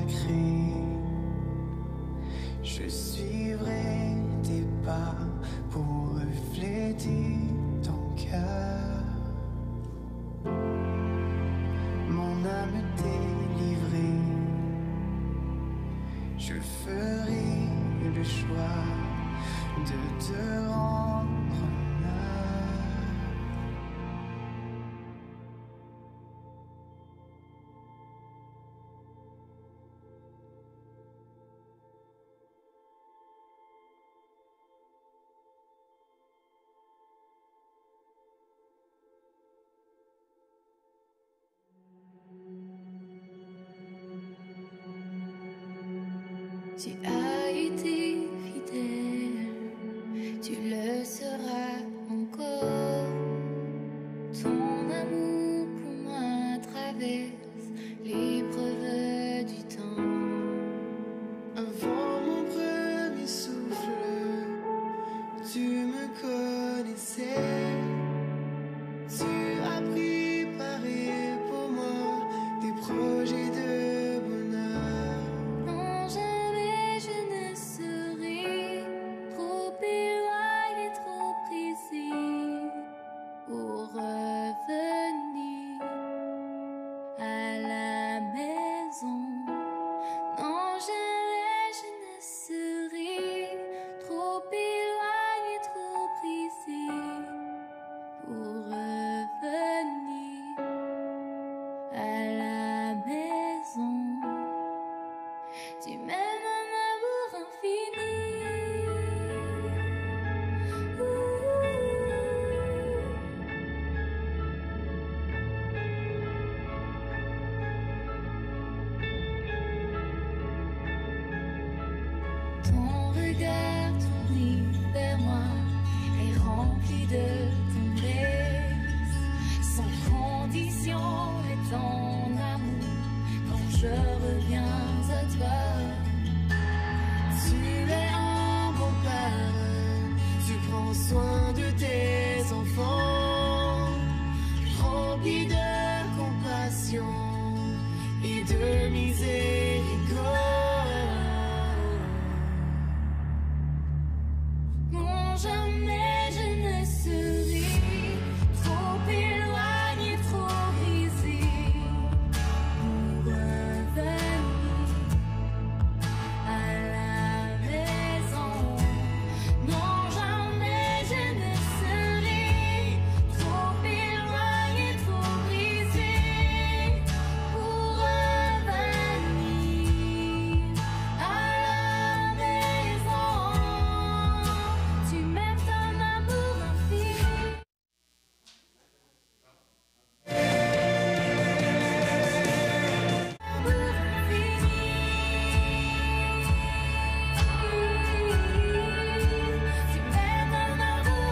consacré. Je suivrai tes pas pour refléter ton cœur. Mon âme délivrée, je ferai le choix de te rendre honneur. Tu as été fidèle, tu le seras encore. Ton amour pour moi traverse l'épreuve du temps. Avant mon premier souffle, tu me connaissais. Tu as préparé pour moi des projets de bonheur. Non, jamais je ne serai trop éloigné, trop pressé pour revenir à la maison. Non, jamais je ne serai trop éloigné, trop pressé pour revenir à la maison. Tu m'aimes un amour infini. Ton regard tourné vers moi est rempli de tendresse, sans condition et ton amour quand je reviens à toi. Tu es un bon père, tu prends soin de tes enfants, rempli de compassion et de miséricorde. Non, jamais je ne serai trop éloigné, trop brisé pour revenir à la maison. Non, jamais je ne serai trop éloigné, trop brisé pour revenir à la maison. Tu m'aimes d'un amour infini. Amour infini. Tu m'aimes d'un amour infini. Tu m'aimes d'un amour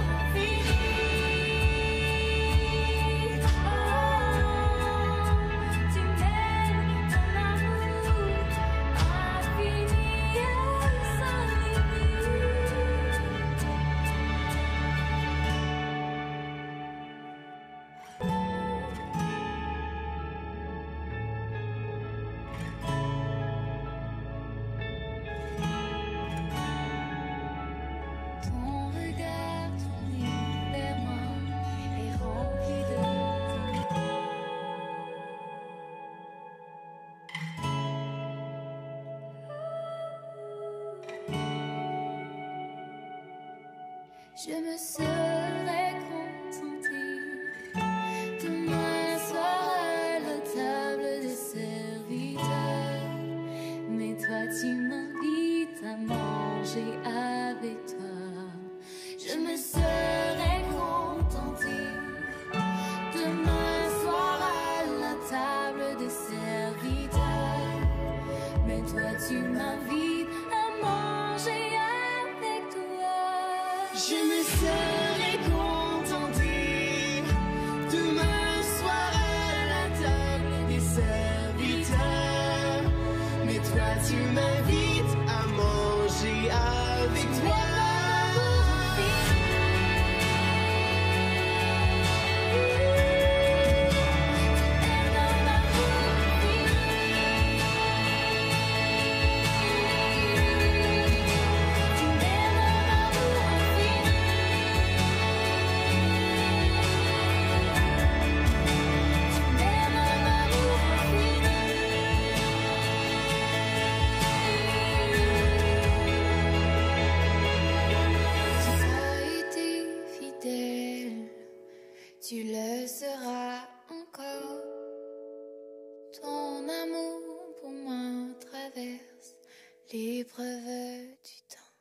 infini et sans limite. Ton regard tourné vers moi est rempli de Je me serais contentée de m'asseoir à la table des serviteurs, mais toi tu m'invites à manger avec toi. Je me serais contentée de m'asseoir à la table des serviteurs, mais toi tu m'invites à manger avec toi. Je me serais contenté de m'asseoir à la table des serviteurs, mais toi tu m'invites à manger avec toi. tu le seras encore. Ton amour pour moi traverse l'épreuve du temps.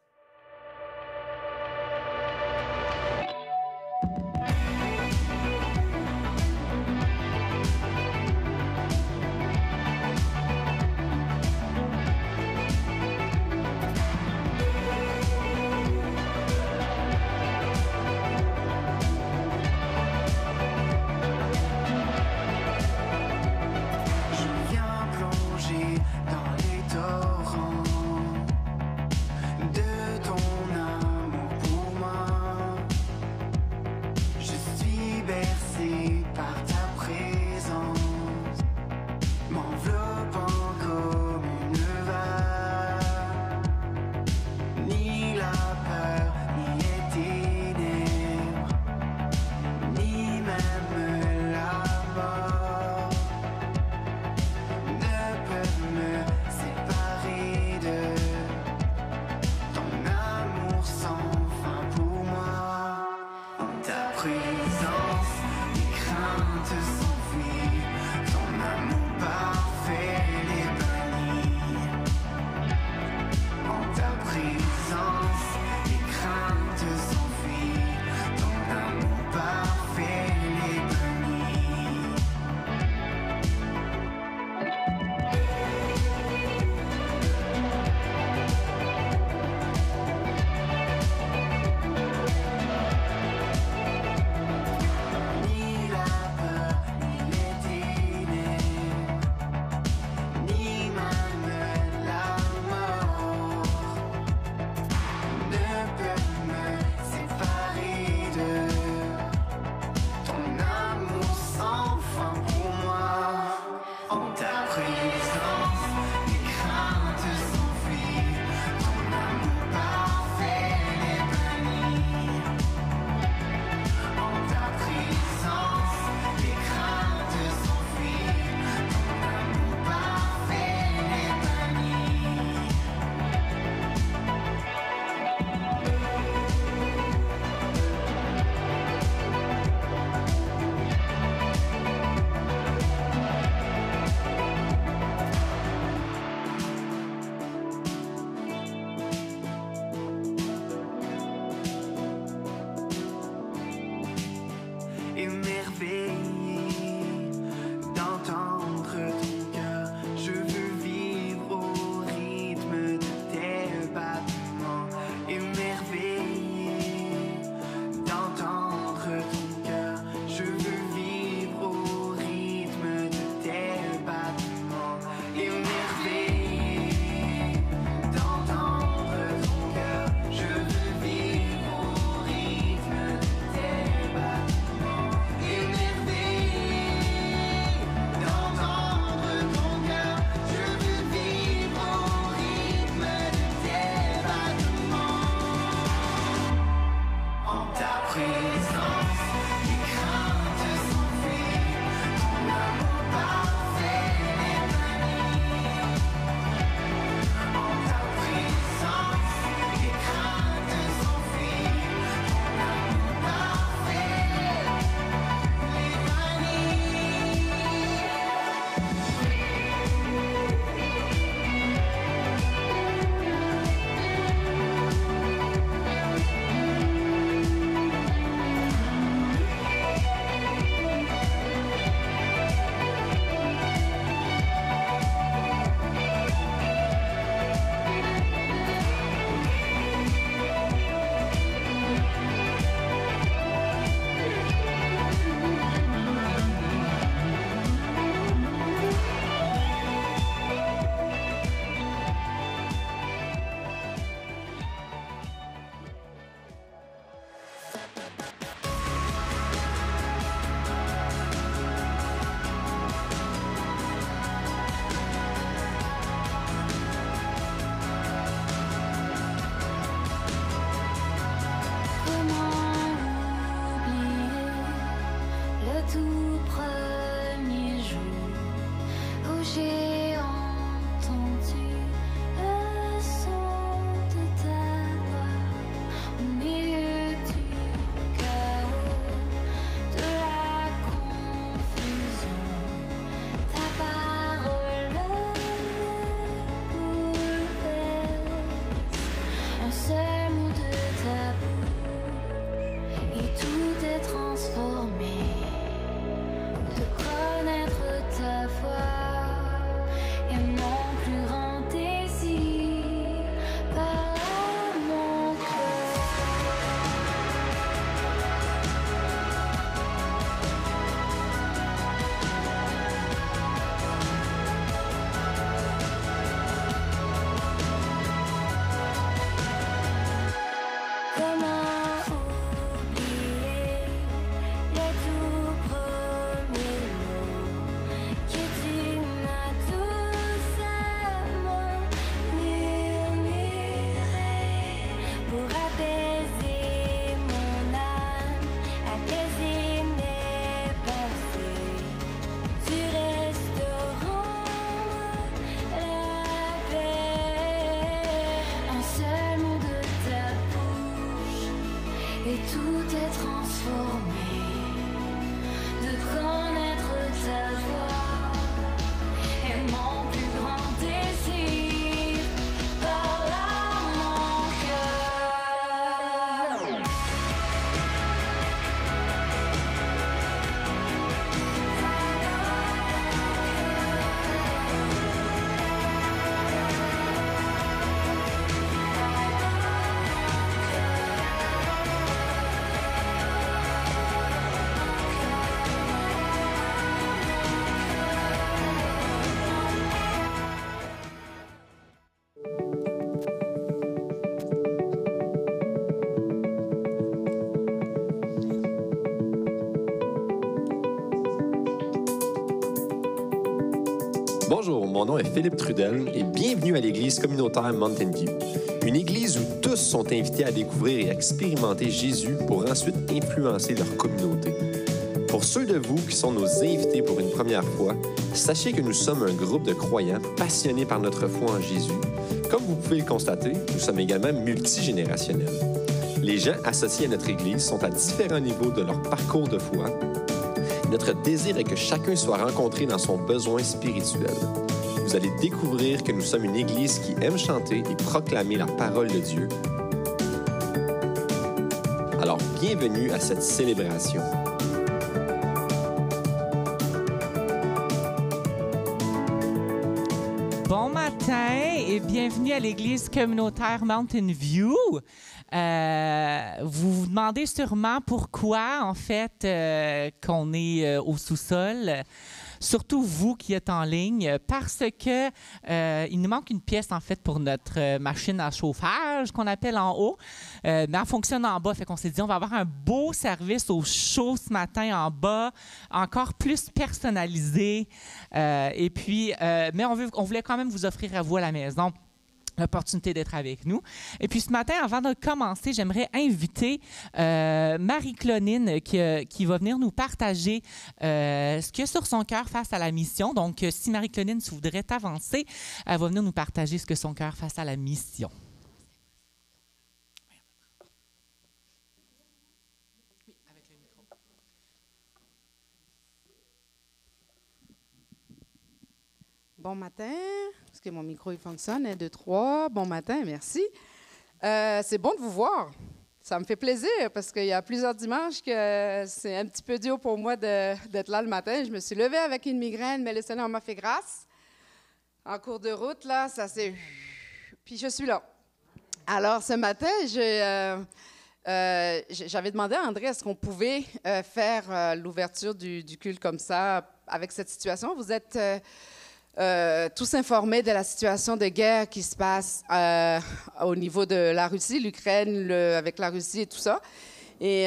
et tout est transformé. De connaître ta voix est mon plus grand désir. Parle à mon cœur. Bonjour, mon nom est Philippe Trudel et bienvenue à l'église communautaire Mountain View. Une église où tous sont invités à découvrir et à expérimenter Jésus pour ensuite influencer leur communauté. Pour ceux de vous qui sont nos invités pour une première fois, sachez que nous sommes un groupe de croyants passionnés par notre foi en Jésus. Comme vous pouvez le constater, nous sommes également multigénérationnels. Les gens associés à notre église sont à différents niveaux de leur parcours de foi. Notre désir est que chacun soit rencontré dans son besoin spirituel. Vous allez découvrir que nous sommes une église qui aime chanter et proclamer la parole de Dieu. Alors, bienvenue à cette célébration. Bon matin et bienvenue à l'église communautaire Mountain View. Vous vous demandez sûrement pourquoi, en fait, qu'on est au sous-sol. Surtout vous qui êtes en ligne, parce que il nous manque une pièce, en fait, pour notre machine à chauffage qu'on appelle en haut. Mais elle fonctionne en bas, fait qu'on s'est dit on va avoir un beau service au chaud ce matin en bas, encore plus personnalisé. Et puis, mais on voulait quand même vous offrir à vous à la maison l'opportunité d'être avec nous. Et puis ce matin, avant de commencer, j'aimerais inviter Marie-Clonine qui va venir nous partager ce qu'il y a sur son cœur face à la mission. Donc, si Marie-Clonine voudrait avancer, elle va venir nous partager ce que son cœur face à la mission. Bon matin. Est-ce que mon micro il fonctionne? 1, 2, 3. Bon matin, merci. C'est bon de vous voir. Ça me fait plaisir parce qu'il y a plusieurs dimanches que c'est un petit peu dur pour moi d'être là le matin. Je me suis levée avec une migraine, mais le Seigneur m'a fait grâce. En cours de route, là, ça c'est... Puis je suis là. Alors, ce matin, j'avais demandé à André est-ce qu'on pouvait faire l'ouverture du culte comme ça avec cette situation. Vous êtes... tous informés de la situation de guerre qui se passe au niveau de la Russie, l'Ukraine avec la Russie et tout ça. Et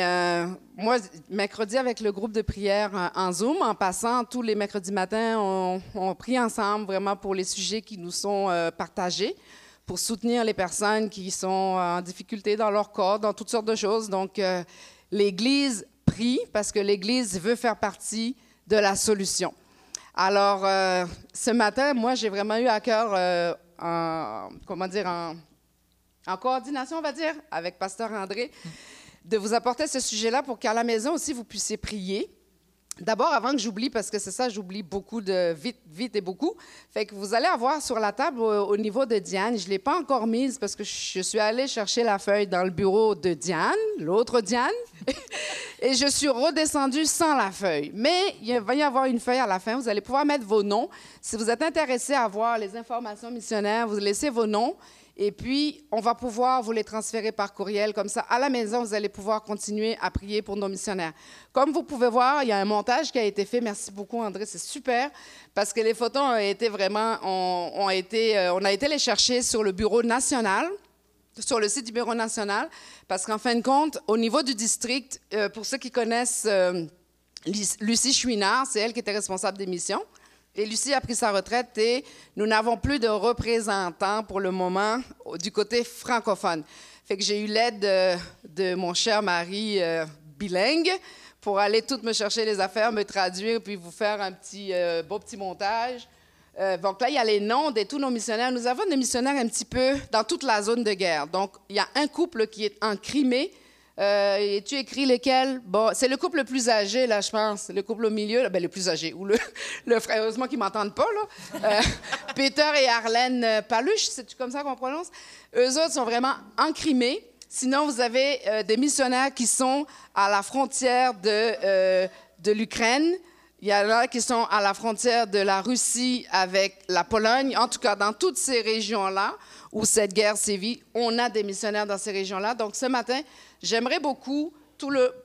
moi, mercredi, avec le groupe de prière en Zoom, en passant, tous les mercredis matins, on prie ensemble vraiment pour les sujets qui nous sont partagés, pour soutenir les personnes qui sont en difficulté dans leur corps, dans toutes sortes de choses. Donc, l'Église prie parce que l'Église veut faire partie de la solution. Alors, ce matin, moi, j'ai vraiment eu à cœur, en coordination, on va dire, avec Pasteur André, de vous apporter ce sujet-là pour qu'à la maison aussi, vous puissiez prier. D'abord, avant que j'oublie, parce que c'est ça, j'oublie beaucoup vite et beaucoup. Fait que vous allez avoir sur la table au niveau de Diane, je ne l'ai pas encore mise parce que je suis allée chercher la feuille dans le bureau de Diane, l'autre Diane, et je suis redescendue sans la feuille. Mais il va y avoir une feuille à la fin, vous allez pouvoir mettre vos noms. Si vous êtes intéressé à voir les informations missionnaires, vous laissez vos noms. Et puis, on va pouvoir vous les transférer par courriel. Comme ça, à la maison, vous allez pouvoir continuer à prier pour nos missionnaires. Comme vous pouvez voir, il y a un montage qui a été fait. Merci beaucoup, André, c'est super. Parce que les photos ont été vraiment... on a été les chercher sur le bureau national, sur le site du bureau national. Parce qu'en fin de compte, au niveau du district, pour ceux qui connaissent Lucie Chouinard, c'est elle qui était responsable des missions. Et Lucie a pris sa retraite et nous n'avons plus de représentants pour le moment du côté francophone. Fait que j'ai eu l'aide de mon cher mari bilingue pour aller tout me chercher les affaires, me traduire, puis vous faire un beau petit montage. Donc là, il y a les noms de tous nos missionnaires. Nous avons des missionnaires un petit peu dans toute la zone de guerre. Donc, il y a un couple qui est en Crimée, Et-tu écris lesquels? Bon, c'est le couple le plus âgé, là, je pense. Le couple au milieu, là, ben, le plus âgé. Ou le frère, heureusement qu'ils ne m'entendent pas, là. Peter et Arlène Paluche, c'est comme ça qu'on prononce? Eux autres sont vraiment encrimés. Sinon, vous avez des missionnaires qui sont à la frontière de l'Ukraine. Il y en a qui sont à la frontière de la Russie avec la Pologne. En tout cas, dans toutes ces régions-là où cette guerre sévit, on a des missionnaires dans ces régions-là. Donc, ce matin, j'aimerais beaucoup,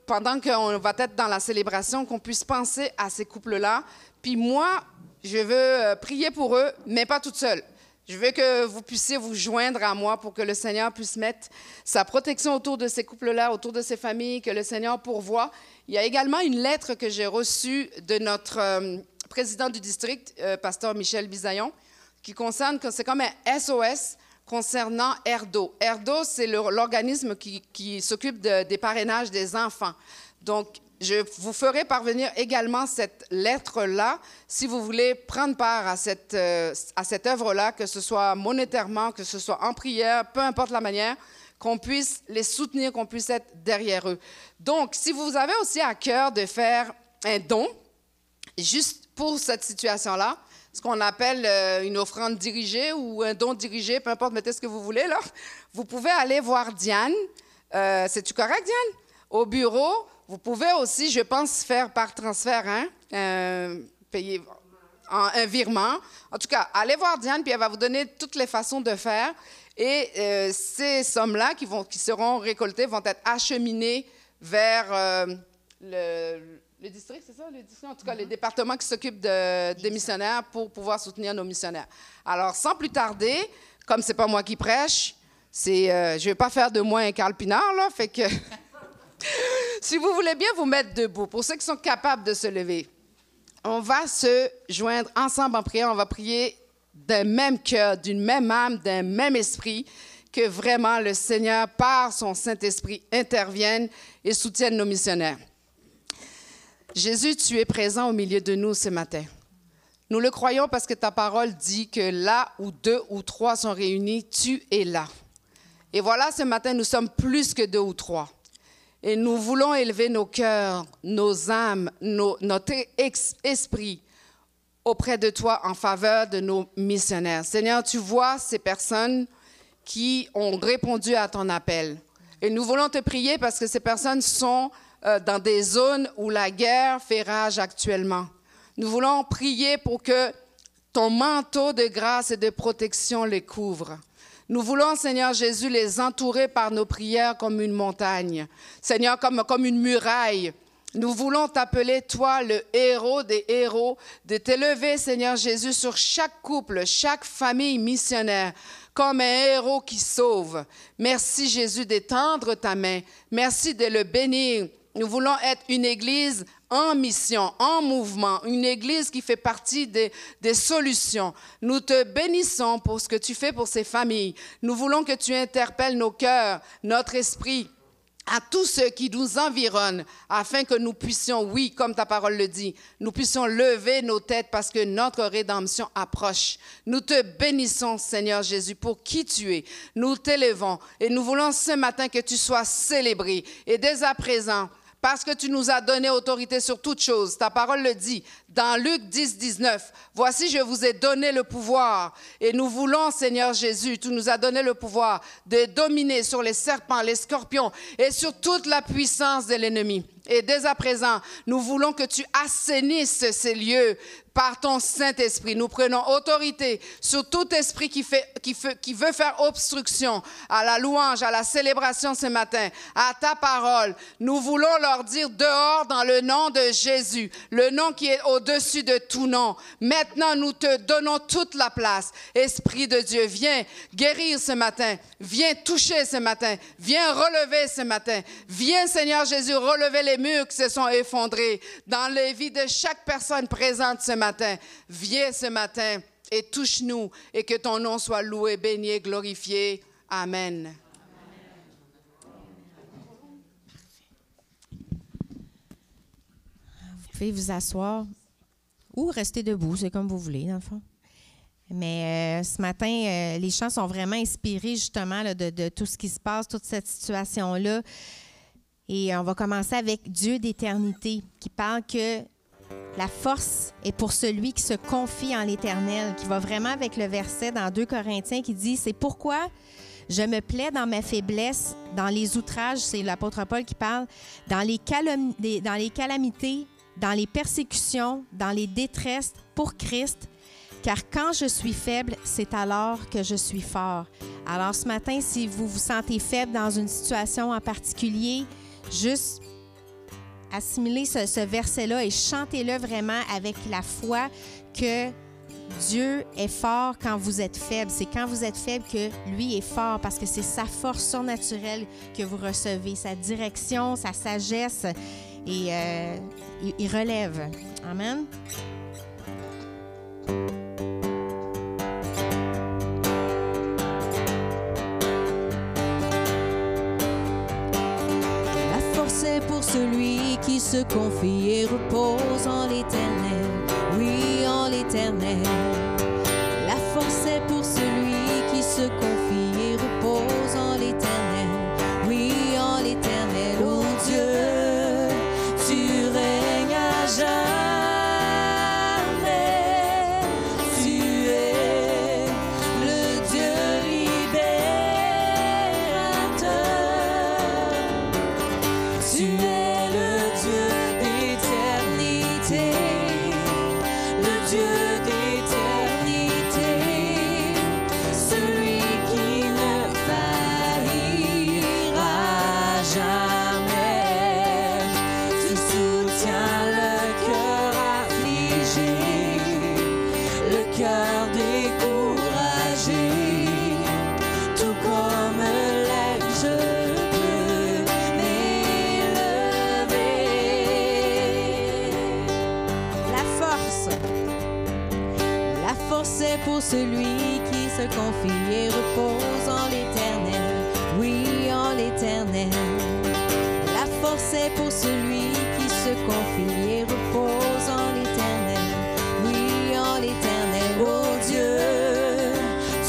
pendant qu'on va être dans la célébration, qu'on puisse penser à ces couples-là. Puis moi, je veux prier pour eux, mais pas toute seule. Je veux que vous puissiez vous joindre à moi pour que le Seigneur puisse mettre sa protection autour de ces couples-là, autour de ces familles, que le Seigneur pourvoie. Il y a également une lettre que j'ai reçue de notre président du district, pasteur Michel Bisaillon, qui concerne, c'est comme un SOS concernant Erdo. Erdo, c'est l'organisme qui s'occupe des parrainages des enfants. Donc, je vous ferai parvenir également cette lettre-là si vous voulez prendre part à cette œuvre-là, que ce soit monétairement, que ce soit en prière, peu importe la manière, qu'on puisse les soutenir, qu'on puisse être derrière eux. Donc, si vous avez aussi à cœur de faire un don, juste pour cette situation-là, ce qu'on appelle une offrande dirigée ou un don dirigé, peu importe, mettez ce que vous voulez, là, vous pouvez aller voir Diane. C'est-tu correct, Diane? Au bureau. Vous pouvez aussi, je pense, faire par transfert, payer un virement. En tout cas, allez voir Diane, puis elle va vous donner toutes les façons de faire. Et ces sommes-là qui seront récoltées vont être acheminées vers le district, c'est ça? Le district, en tout cas, les départements qui s'occupent des missionnaires pour pouvoir soutenir nos missionnaires. Alors, sans plus tarder, comme c'est pas moi qui prêche, je ne vais pas faire de moi un Carl Pinard, là, fait que... Si vous voulez bien vous mettre debout, pour ceux qui sont capables de se lever, on va se joindre ensemble en prière. On va prier d'un même cœur, d'une même âme, d'un même esprit, que vraiment le Seigneur, par son Saint-Esprit, intervienne et soutienne nos missionnaires. Jésus, tu es présent au milieu de nous ce matin. Nous le croyons parce que ta parole dit que là où 2 ou 3 sont réunis, tu es là. Et voilà, ce matin, nous sommes plus que 2 ou 3. Et nous voulons élever nos cœurs, nos âmes, notre esprit auprès de toi en faveur de nos missionnaires. Seigneur, tu vois ces personnes qui ont répondu à ton appel. Et nous voulons te prier parce que ces personnes sont dans des zones où la guerre fait rage actuellement. Nous voulons prier pour que ton manteau de grâce et de protection les couvre. Nous voulons, Seigneur Jésus, les entourer par nos prières comme une montagne. Seigneur, comme une muraille. Nous voulons t'appeler, toi, le héros des héros, de t'élever, Seigneur Jésus, sur chaque couple, chaque famille missionnaire, comme un héros qui sauve. Merci, Jésus, d'étendre ta main. Merci de le bénir. Nous voulons être une église en mission, en mouvement, une église qui fait partie des solutions. Nous te bénissons pour ce que tu fais pour ces familles. Nous voulons que tu interpelles nos cœurs, notre esprit, à tous ceux qui nous environnent, afin que nous puissions, oui, comme ta parole le dit, nous puissions lever nos têtes parce que notre rédemption approche. Nous te bénissons, Seigneur Jésus, pour qui tu es. Nous t'élevons et nous voulons ce matin que tu sois célébré. Et dès à présent, parce que tu nous as donné autorité sur toutes choses. Ta parole le dit dans Luc 10, 19. Voici, je vous ai donné le pouvoir. Et nous voulons, Seigneur Jésus, tu nous as donné le pouvoir de dominer sur les serpents, les scorpions et sur toute la puissance de l'ennemi. Et dès à présent, nous voulons que tu assainisses ces lieux par ton Saint-Esprit. Nous prenons autorité sur tout esprit qui veut faire obstruction à la louange, à la célébration ce matin, à ta parole. Nous voulons leur dire dehors dans le nom de Jésus, le nom qui est au-dessus de tout nom. Maintenant, nous te donnons toute la place. Esprit de Dieu, viens guérir ce matin, viens toucher ce matin, viens relever ce matin. Viens, Seigneur Jésus, relever les murs qui se sont effondrés dans les vies de chaque personne présente ce matin. Viens ce matin et touche-nous et que ton nom soit loué, béni, glorifié. Amen. Vous pouvez vous asseoir ou rester debout, c'est comme vous voulez, dans le fond. Mais ce matin, les chants sont vraiment inspirés justement là, de tout ce qui se passe, toute cette situation-là. Et on va commencer avec Dieu d'éternité, qui parle que la force est pour celui qui se confie en l'Éternel, qui va vraiment avec le verset dans 2 Corinthiens qui dit « C'est pourquoi je me plais dans ma faiblesse, dans les outrages, c'est l'apôtre Paul qui parle, dans les calamités, dans les persécutions, dans les détresses pour Christ, car quand je suis faible, c'est alors que je suis fort. » Alors ce matin, si vous vous sentez faible dans une situation en particulier, juste assimilez ce verset-là et chantez-le vraiment avec la foi que Dieu est fort quand vous êtes faible. C'est quand vous êtes faible que lui est fort parce que c'est sa force surnaturelle que vous recevez, sa direction, sa sagesse et il relève. Amen. C'est pour celui qui se confie et repose en l'Éternel, oui, en l'Éternel. La force est pour celui qui se confie et repose en l'Éternel, oui, en l'Éternel. Oh Dieu, tu règnes à jamais, tu es le Dieu libérateur. Tu es le Dieu d'éternité, le Dieu d'éternité, celui qui ne faillira jamais. Tu soutiens le cœur affligé, le cœur découragé, tout comme l'aigle je peux c'est pour celui qui se confie et repose en l'Éternel, oui, en l'Éternel. La force est pour celui qui se confie et repose en l'Éternel, oui, en l'Éternel. Oh Dieu,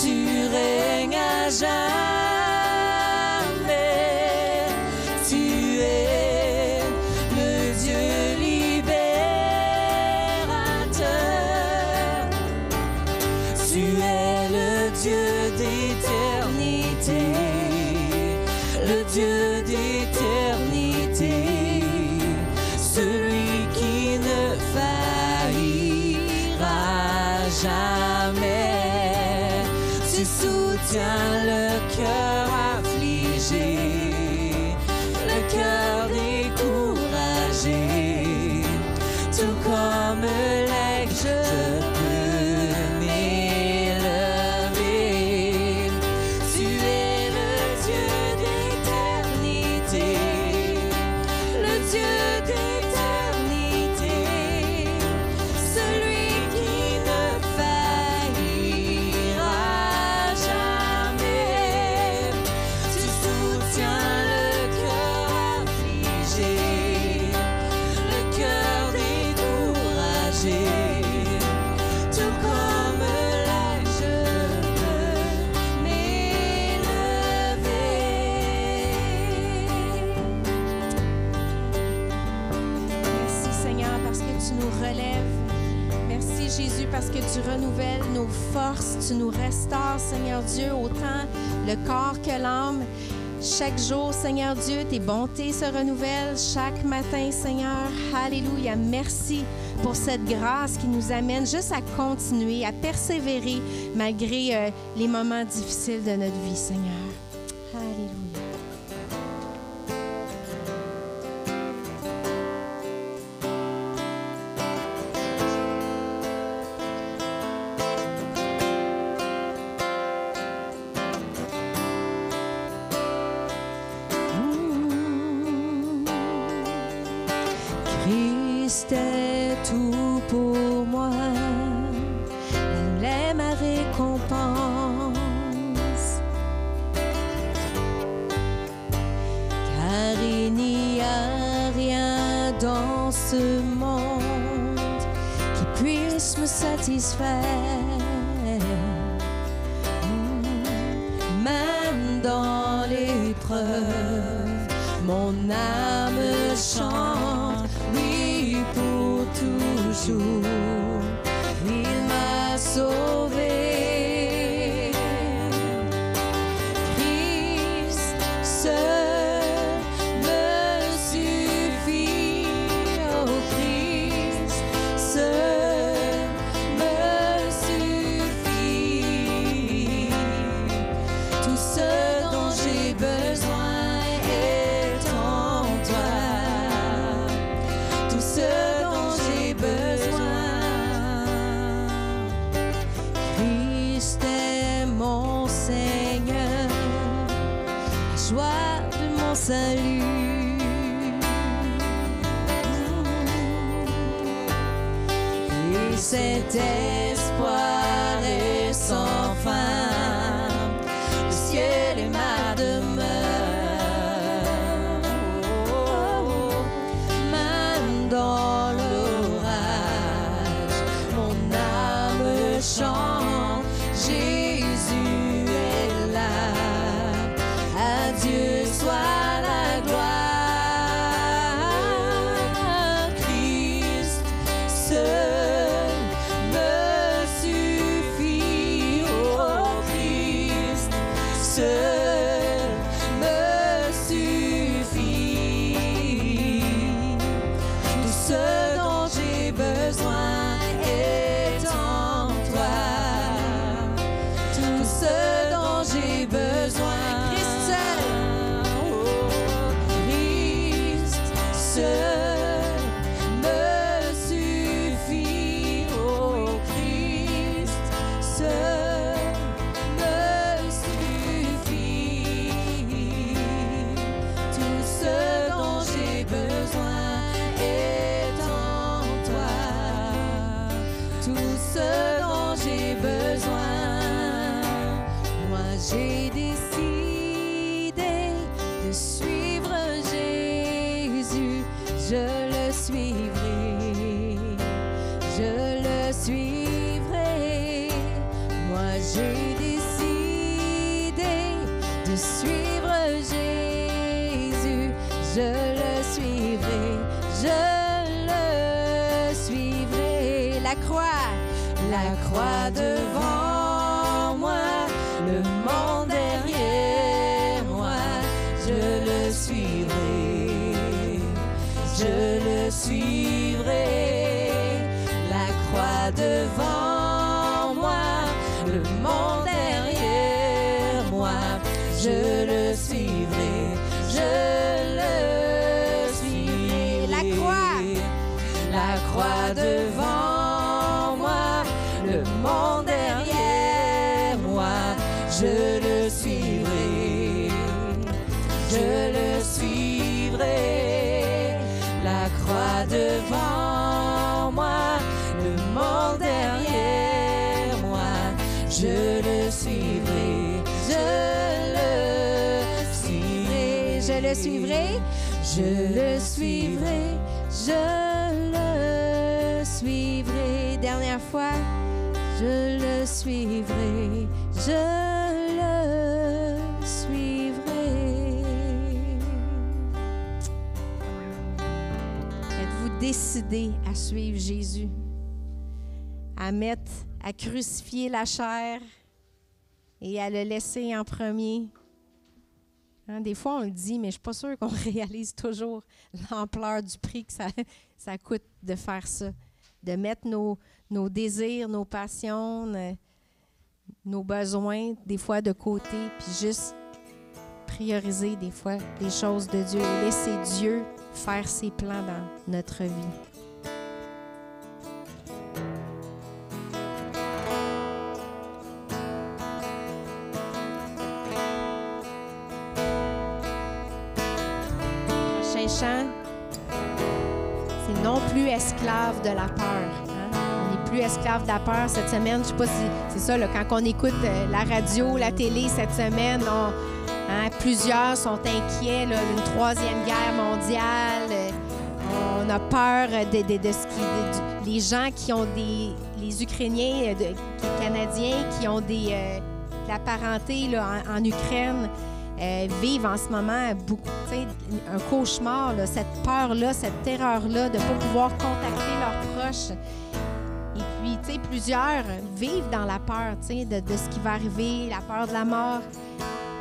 tu règnes à jamais, tu es le Dieu libérateur. Tu es le Dieu d'éternité, le Dieu d'éternité, celui qui ne faillira jamais. Tu soutiens le cœur affligé, le cœur découragé, tout comme l'aigle je peux m'élever. Tu es le Dieu d'éternité, le Dieu d'éternité, celui qui ne faillira jamais. Tu soutiens le cœur affligé, le cœur découragé, tout comme l'aigle je peux m'élever. Merci Seigneur parce que tu nous relèves. Merci Jésus parce que tu renouvelles nos forces, tu nous restaures Seigneur Dieu, autant le corps que l'âme. Chaque jour Seigneur Dieu, tes bontés se renouvellent chaque matin Seigneur. Alléluia. Merci pour cette grâce qui nous amène juste à continuer, à persévérer malgré les moments difficiles de notre vie Seigneur. Alléluia. Christ est tout pour moi, elle est ma récompense. Car il n'y a rien dans ce monde qui puisse me satisfaire. Même dans l'épreuve, Mon âme chante, oui, pour toujours. Il m'a sauvé. Christ seul me suffit. Oh, Christ seul me suffit. Tout ce dont j'ai besoin est en toi. Tout ce dont j'ai besoin. Christ est mon Seigneur, la joie de mon salut. Et cet espoir est sans fin, le ciel est ma demeure. Même dans l'orage, mon âme chante, Jésus est là. À Dieu soit la gloire. Christ seul me suffit. Oh, Christ seul me suffit. Tout ce dont j'ai besoin est en toi. Tout ce dont j'ai besoin. Christ seul. Oh, Christ seul me suffit. Oh, Christ seul me suffit. Tout ce dont j'ai besoin est en toi. Tout ce dont j'ai besoin. Moi j'ai décidé de suivre Jésus. Je le suivrai. Je le suivrai. Moi j'ai décidé de suivre Jésus. Je le suivrai. Je le suivrai. La croix devant moi, le monde derrière moi. Je le suivrai. Je le suivrai. La croix devant moi, le monde derrière moi. Je le suivrai. Je le suivrai. La croix devant moi, le monde derrière moi. Je le suivrai. Je le suivrai. La croix devant moi, le monde derrière moi. Je le suivrai. Je le suivrai. Je le suivrai. Je le suivrai. Je le suivrai. Dernière fois. Je le suivrai. Je le suivrai. Êtes-vous décidé à suivre Jésus? À crucifier la chair et à le laisser en premier? Hein, des fois, on le dit, mais je ne suis pas sûre qu'on réalise toujours l'ampleur du prix que ça coûte de faire ça. De mettre nos désirs, nos passions, nos besoins, des fois de côté, puis juste prioriser des fois les choses de Dieu et laisser Dieu faire ses plans dans notre vie. Prochain chant, c'est non plus esclave de la peur. On n'est plus esclave de la peur cette semaine. Je sais pas si c'est ça, là, quand on écoute la radio, la télé cette semaine, plusieurs sont inquiets, là, d'une troisième guerre mondiale. On a peur de ce qui... les gens qui ont les Ukrainiens, Canadiens, qui ont de la parenté là, en Ukraine, vivent en ce moment beaucoup, tu sais, un cauchemar, là, cette peur-là, cette terreur-là de ne pas pouvoir contacter leurs proches. Et puis, tu sais, plusieurs vivent dans la peur, tu sais, de ce qui va arriver, la peur de la mort.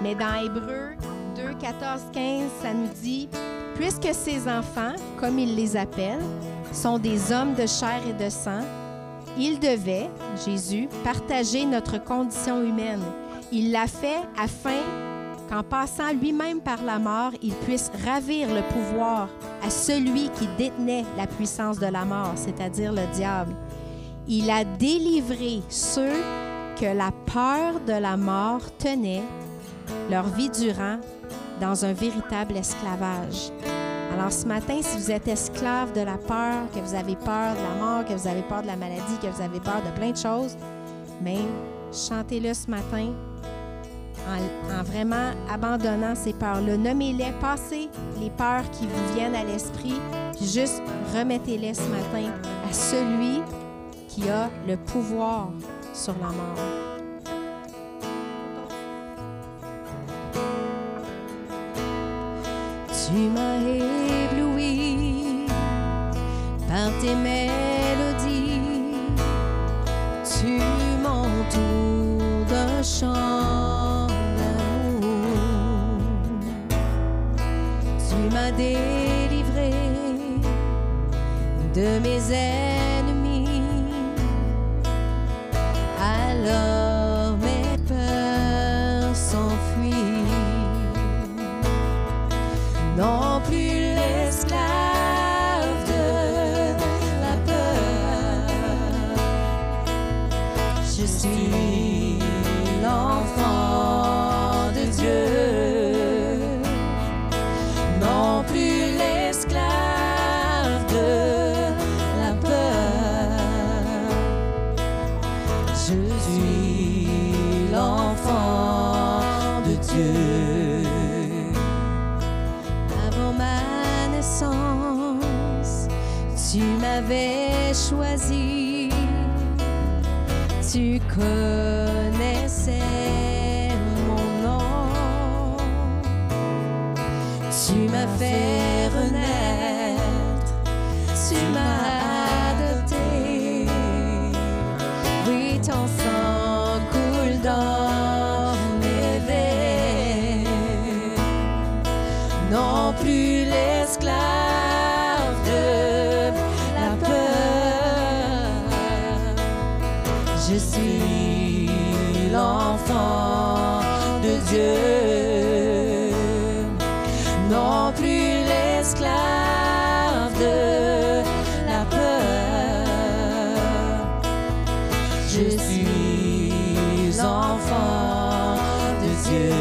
Mais dans Hébreux 2, 14, 15, ça nous dit « Puisque ces enfants, comme il les appelle, sont des hommes de chair et de sang, il devait, Jésus, partager notre condition humaine. Il l'a fait afin qu'en passant lui-même par la mort, il puisse ravir le pouvoir à celui qui détenait la puissance de la mort, c'est-à-dire le diable. Il a délivré ceux que la peur de la mort tenait leur vie durant dans un véritable esclavage. » Alors ce matin, si vous êtes esclave de la peur, que vous avez peur de la mort, que vous avez peur de la maladie, que vous avez peur de plein de choses, mais chantez-le ce matin en vraiment abandonnant ces peurs-là. Nommez-les, passez les peurs qui vous viennent à l'esprit, puis juste remettez-les ce matin à celui qui a le pouvoir sur la mort. Tu m'as ébloui par tes mélodies, tu m'entoures d'un chant d'amour. Tu m'as délivré de mes ennemis, alors mes peurs s'enfuient. Non plus l'esclave de la peur, je suis l'enfant de Dieu. Non plus l'esclave de la peur, je suis l'enfant de Dieu. Tu m'avais choisi, tu connaissais mon nom, tu m'as fait renaître, tu m'as adopté. Oui, ton sang coule dans mes veines. Non plus l'esclave de la peur, je suis l'enfant de Dieu. Non plus l'esclave de la peur, je suis l'enfant de Dieu.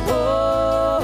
Oh,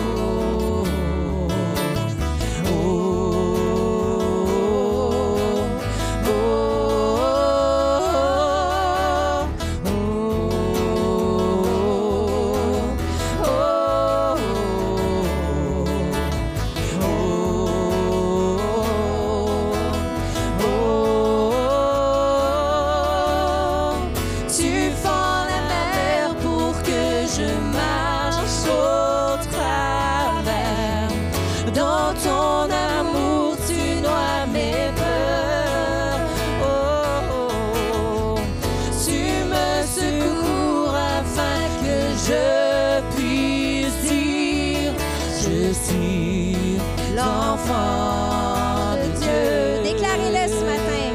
Je suis l'enfant de Dieu. Déclarez-le ce matin.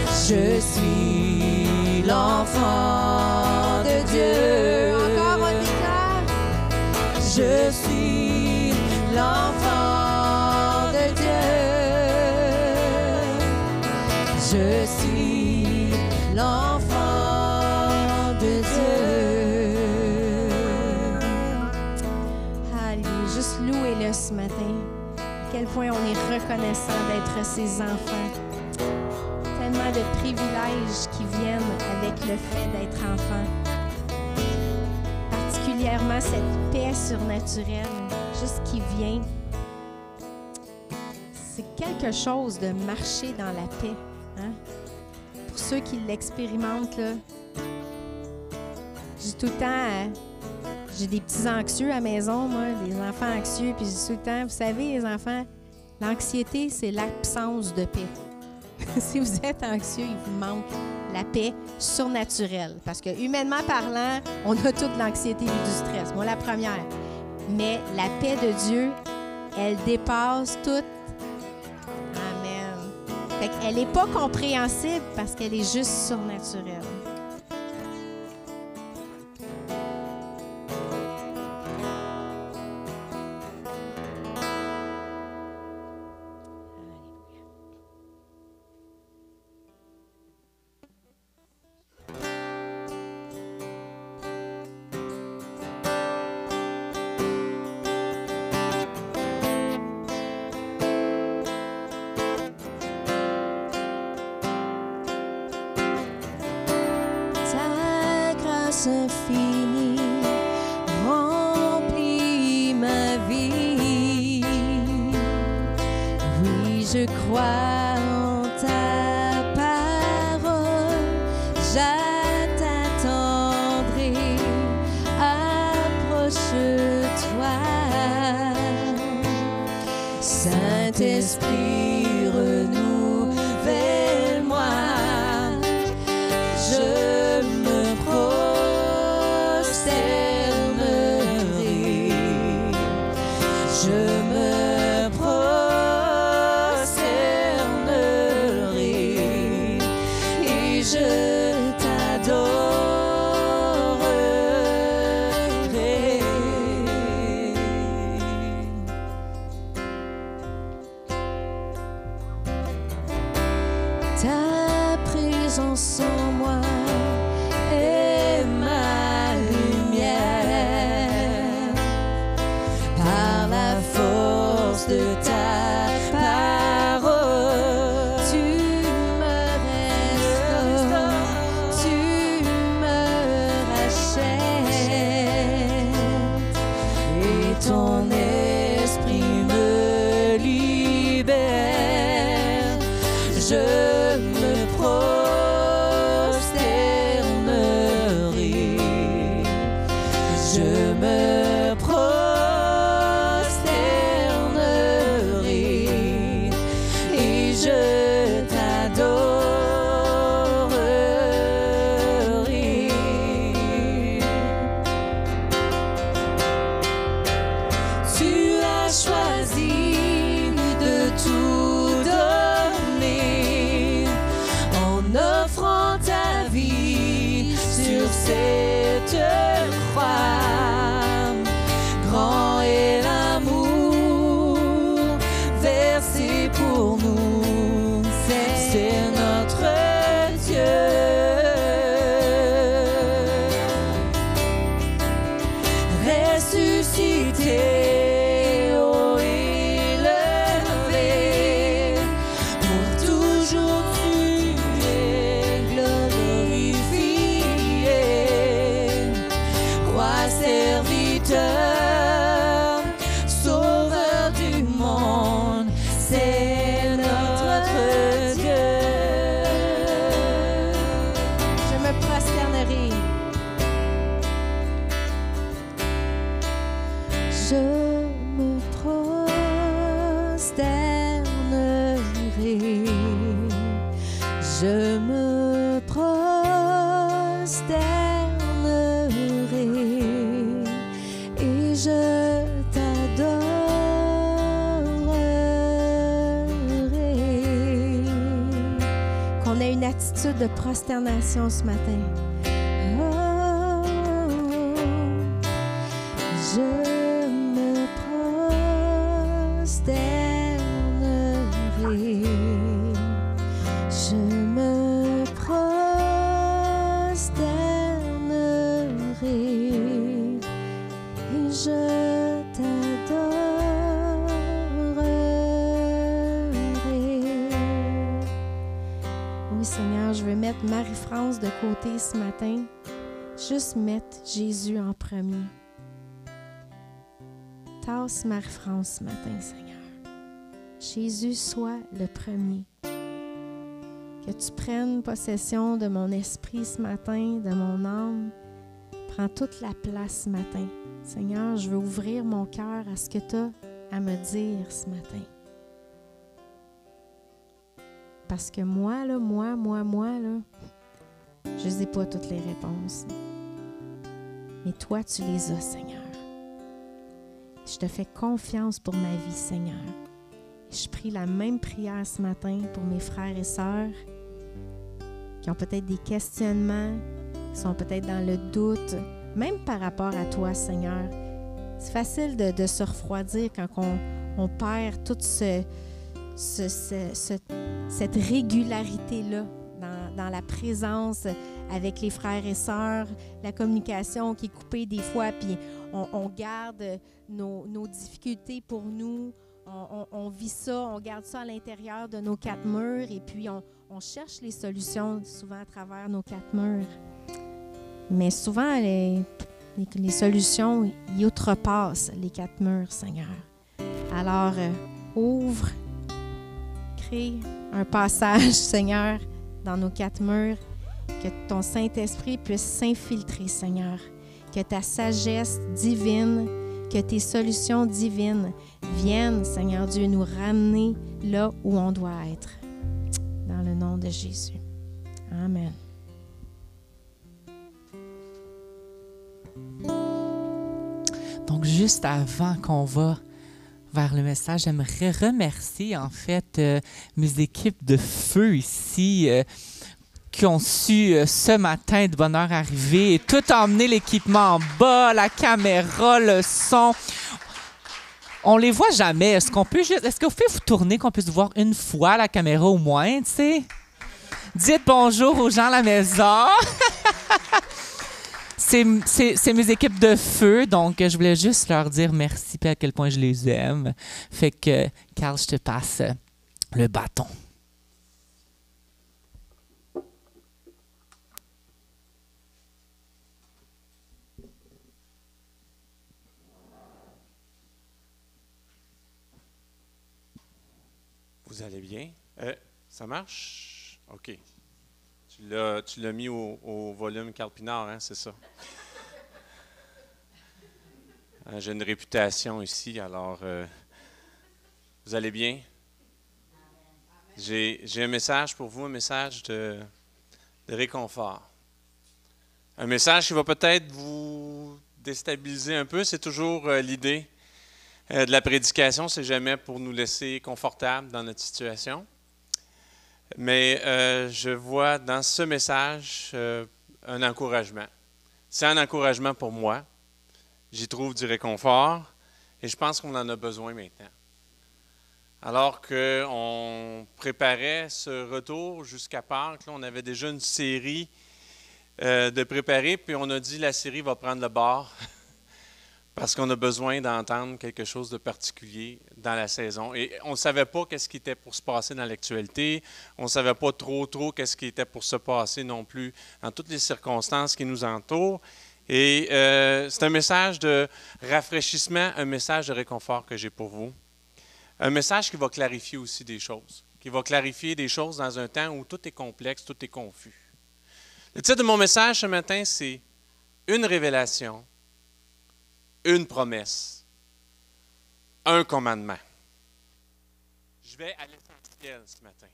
Je suis l'enfant de Dieu. Encore, on déclare. Je suis l'enfant de Dieu. Je suis l'enfant de Dieu. Alléluia. Juste louez-le ce matin. À quel point on est reconnaissant d'être ses enfants. Tellement de privilèges qui viennent avec le fait d'être enfant. Particulièrement cette paix surnaturelle, juste qui vient. C'est quelque chose de marcher dans la paix. Hein? Pour ceux qui l'expérimentent, là, je dis tout le temps, j'ai des petits anxieux à la maison, moi, des enfants anxieux, puis je dis tout le temps, vous savez, les enfants, l'anxiété, c'est l'absence de paix. Si vous êtes anxieux, il vous manque la paix surnaturelle. Parce que, humainement parlant, on a toute l'anxiété et du stress. Moi, la première. Mais la paix de Dieu, elle dépasse toute. Amen. Fait qu'elle n'est pas compréhensible parce qu'elle est juste surnaturelle. Infinie remplit ma vie. Oui, je crois en ta parole. J'attendrai. Approche-toi, Saint-Esprit, renouvelle-moi. Je me prosternerai. Je me prosternerai et je t'adorerai. Ta présence en moi est ma lumière. Par la force de ta parole, tu me restaures, tu me rachètes, et ton esprit me libère. Je me prosternerai. Je me prosternerai et je t'adorerai. Tu as choisi de tout donner en offrant ta vie sur cette croix. Grand est l'amour versé pour nous, c'est notre Dieu. Ressuscité, haut élevé, pour toujours tu es glorifié. Roi serviteur, sauveur du monde, c'est notre Dieu. Je me prosternerai. Je me prosternerai. Je me prosternerai et je t'adorerai. de prosternation ce matin. Oh, je me prosternerai. Je me prosternerai et je t'adorerai. Oui, Seigneur, je veux mettre Marie-France de côté ce matin. Juste mettre Jésus en premier. Tasse Marie-France ce matin, Seigneur. Jésus soit le premier. Que tu prennes possession de mon esprit ce matin, de mon âme. Prends toute la place ce matin. Seigneur, je veux ouvrir mon cœur à ce que tu as à me dire ce matin. Parce que moi, là, je n'ai pas toutes les réponses. Mais toi, tu les as, Seigneur. Je te fais confiance pour ma vie, Seigneur. Je prie la même prière ce matin pour mes frères et sœurs qui ont peut-être des questionnements, qui sont peut-être dans le doute, même par rapport à toi, Seigneur. C'est facile de se refroidir quand on perd toute cette régularité-là dans la présence avec les frères et sœurs, la communication qui est coupée des fois, puis on garde nos difficultés pour nous. On vit ça, on garde ça à l'intérieur de nos quatre murs et puis on cherche les solutions souvent à travers nos quatre murs. Mais souvent, les solutions y outrepassent les quatre murs, Seigneur. Alors, ouvre, crée un passage, Seigneur, dans nos quatre murs, que ton Saint-Esprit puisse s'infiltrer, Seigneur, que ta sagesse divine, que tes solutions divines viennent, Seigneur Dieu, nous ramener là où on doit être. Dans le nom de Jésus. Amen. Donc, juste avant qu'on va vers le message, j'aimerais remercier, en fait, mes équipes de feu ici qui ont su ce matin de bonne heure arriver et tout emmener l'équipement en bas, la caméra, le son. On les voit jamais. Est-ce que vous pouvez vous tourner, qu'on puisse voir une fois la caméra au moins, tu sais? Dites bonjour aux gens à la maison. C'est mes équipes de feu, donc je voulais juste leur dire merci et à quel point je les aime. Fait que, Carl, je te passe le bâton. Vous allez bien? Ça marche? OK. Tu l'as mis au volume Carl Pinard, hein, c'est ça? J'ai une réputation ici, alors vous allez bien? J'ai un message pour vous, un message de réconfort. Un message qui va peut-être vous déstabiliser un peu, c'est toujours l'idée de la prédication, c'est jamais pour nous laisser confortables dans notre situation. Mais je vois dans ce message un encouragement. C'est un encouragement pour moi. J'y trouve du réconfort et je pense qu'on en a besoin maintenant. Alors qu'on préparait ce retour jusqu'à Pâques, là, on avait déjà une série de préparer, puis on a dit la série va prendre le bord. Parce qu'on a besoin d'entendre quelque chose de particulier dans la saison. Et on ne savait pas qu'est-ce qui était pour se passer dans l'actualité. On ne savait pas trop qu'est-ce qui était pour se passer non plus dans toutes les circonstances qui nous entourent. Et c'est un message de rafraîchissement, un message de réconfort que j'ai pour vous. Un message qui va clarifier aussi des choses. Qui va clarifier des choses dans un temps où tout est complexe, tout est confus. Le titre de mon message ce matin, c'est « Une révélation ». Une promesse, un commandement. Je vais à l'essentiel ce matin.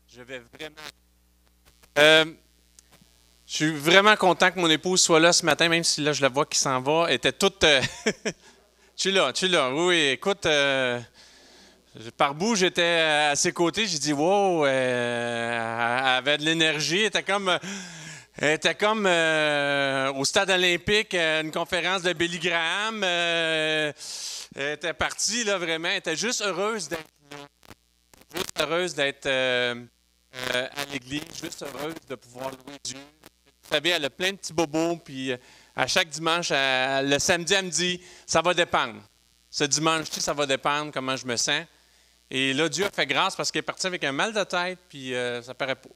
Je vais vraiment... je suis vraiment content que mon épouse soit là ce matin, même si là je la vois qui s'en va. Elle était toute... tu es là, oui, écoute, Par bout, j'étais à ses côtés. J'ai dit, wow, elle avait de l'énergie. Elle était comme au stade olympique, une conférence de Billy Graham. Elle était partie, là, vraiment. Elle était juste heureuse d'être là. Juste heureuse d'être à l'église. Juste heureuse de pouvoir louer Dieu. Vous savez, elle a plein de petits bobos. Puis à chaque dimanche, le samedi, elle me dit, ça va dépendre. Ce dimanche-ci, ça va dépendre comment je me sens. Et là, Dieu a fait grâce parce qu'elle est partie avec un mal de tête, puis ça paraît pas.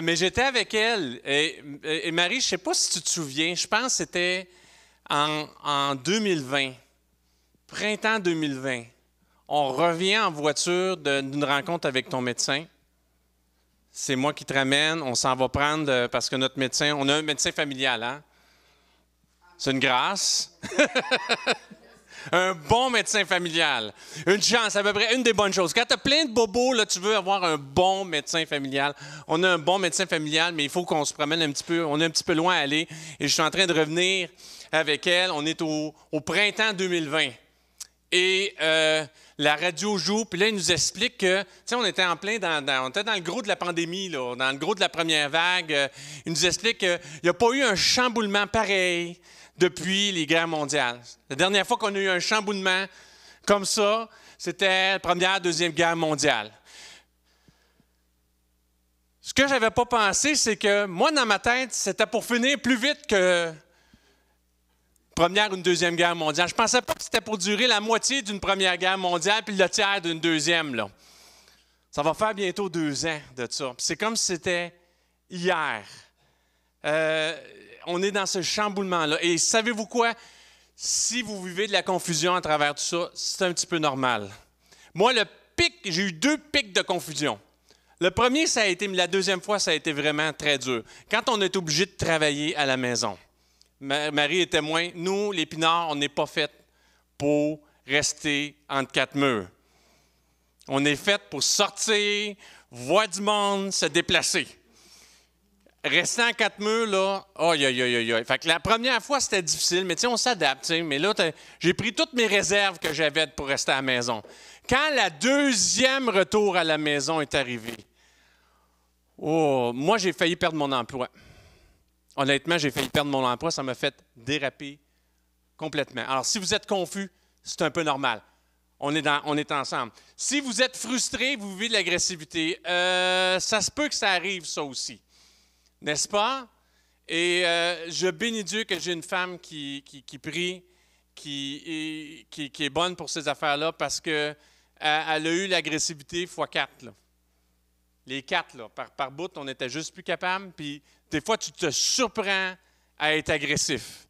Mais j'étais avec elle. Et Marie, je ne sais pas si tu te souviens, je pense que c'était en 2020, printemps 2020. On revient en voiture d'une rencontre avec ton médecin. C'est moi qui te ramène. On s'en va prendre, parce que notre médecin, on a un médecin familial, hein? C'est une grâce. Un bon médecin familial. Une chance, à peu près une des bonnes choses. Quand tu as plein de bobos, là, tu veux avoir un bon médecin familial. On a un bon médecin familial, mais il faut qu'on se promène un petit peu. On est un petit peu loin à aller. Et je suis en train de revenir avec elle. On est au printemps 2020. Et la radio joue, puis là, il nous explique que, tu sais, on était en plein on était dans le gros de la pandémie, là, dans le gros de la première vague. Il nous explique qu'il n'y a pas eu un chamboulement pareil depuis les guerres mondiales. La dernière fois qu'on a eu un chamboulement comme ça, c'était la Première, Deuxième Guerre mondiale. Ce que je n'avais pas pensé, c'est que moi, dans ma tête, c'était pour finir plus vite que Première ou une Deuxième Guerre mondiale. Je ne pensais pas que c'était pour durer la moitié d'une Première Guerre mondiale puis le tiers d'une deuxième, là. Ça va faire bientôt 2 ans de ça. Puis c'est comme si c'était hier. On est dans ce chamboulement-là. Et savez-vous quoi? Si vous vivez de la confusion à travers tout ça, c'est un petit peu normal. Moi, j'ai eu 2 pics de confusion. Le premier, ça a été, mais la deuxième fois, ça a été vraiment très dur. Quand on est obligé de travailler à la maison. Marie est témoin. Nous, les Pinards, on n'est pas fait pour rester entre 4 murs. On est fait pour sortir, voir du monde, se déplacer. Rester en 4 murs, là, aïe, aïe, aïe, aïe. Fait que la première fois, c'était difficile, mais tu sais, on s'adapte. Mais là, j'ai pris toutes mes réserves que j'avais pour rester à la maison. Quand la deuxième retour à la maison est arrivé, moi, j'ai failli perdre mon emploi. Honnêtement, j'ai failli perdre mon emploi. Ça m'a fait déraper complètement. Alors, si vous êtes confus, c'est un peu normal. On est ensemble. Si vous êtes frustré, vous vivez de l'agressivité, ça se peut que ça arrive, ça aussi. N'est-ce pas? Et je bénis Dieu que j'ai une femme qui prie, qui est bonne pour ces affaires-là parce qu'elle a eu l'agressivité x4. Là. Les 4, là, par bout, on n'était juste plus capable. Puis des fois, tu te surprends à être agressif.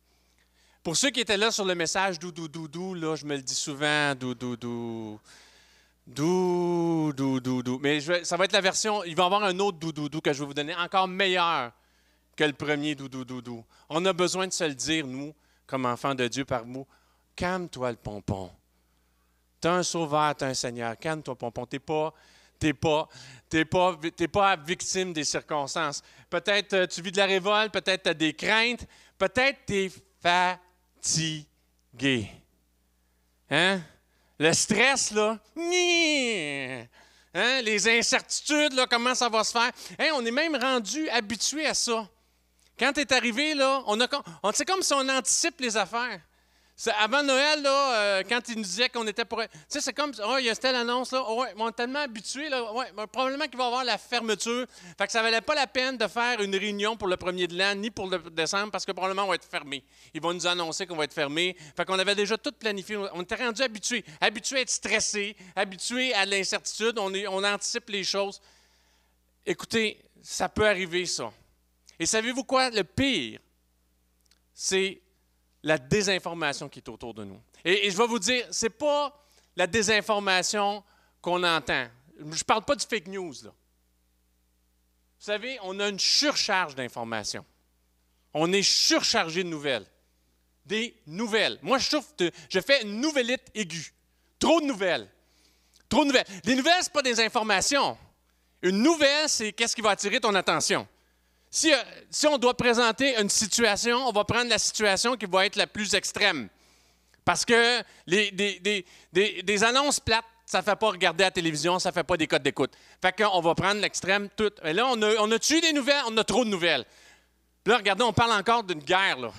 Pour ceux qui étaient là sur le message doudou, là, je me le dis souvent, doudou. Mais ça va être la version, il va y avoir un autre doudou que je vais vous donner, encore meilleur que le premier doudou. On a besoin de se le dire, nous, comme enfants de Dieu par mots. Calme-toi le pompon. Tu as un sauveur, tu as un Seigneur. Calme-toi, pompon. T'es pas victime des circonstances. Peut-être tu vis de la révolte, peut-être tu as des craintes, peut-être tu es fatigué. Hein? Le stress, là, hein? Les incertitudes, là, comment ça va se faire. Hein? On est même rendu habitué à ça. Quand tu es arrivé, là, c'est comme si on anticipe les affaires. Avant Noël, là, quand il nous disait qu'on était pour... Tu sais, c'est comme, il y a telle annonce, là, on est tellement habitués, là, probablement qu'il va y avoir la fermeture. Fait que ça ne valait pas la peine de faire une réunion pour le 1er de l'an, ni pour le décembre, parce que probablement on va être fermé. Ils vont nous annoncer qu'on va être fermé. Fait qu'on avait déjà tout planifié. On était rendu habitués à être stressés, habitués à l'incertitude. On anticipe les choses. Écoutez, ça peut arriver, ça. Et savez-vous quoi? Le pire, c'est la désinformation qui est autour de nous. Et je vais vous dire, ce n'est pas la désinformation qu'on entend. Je ne parle pas du fake news, là. Vous savez, on a une surcharge d'informations. On est surchargé de nouvelles. Des nouvelles. Moi, je fais une nouvellite aiguë. Trop de nouvelles. Trop de nouvelles. Les nouvelles, ce n'est pas des informations. Une nouvelle, c'est qu'est-ce qui va attirer ton attention. Si on doit présenter une situation, on va prendre la situation qui va être la plus extrême. Parce que des annonces plates, ça ne fait pas regarder la télévision, ça ne fait pas des codes d'écoute. Fait qu'on va prendre l'extrême tout. Et là, on a tué des nouvelles, on a trop de nouvelles. Puis là, regardez, on parle encore d'une guerre, là.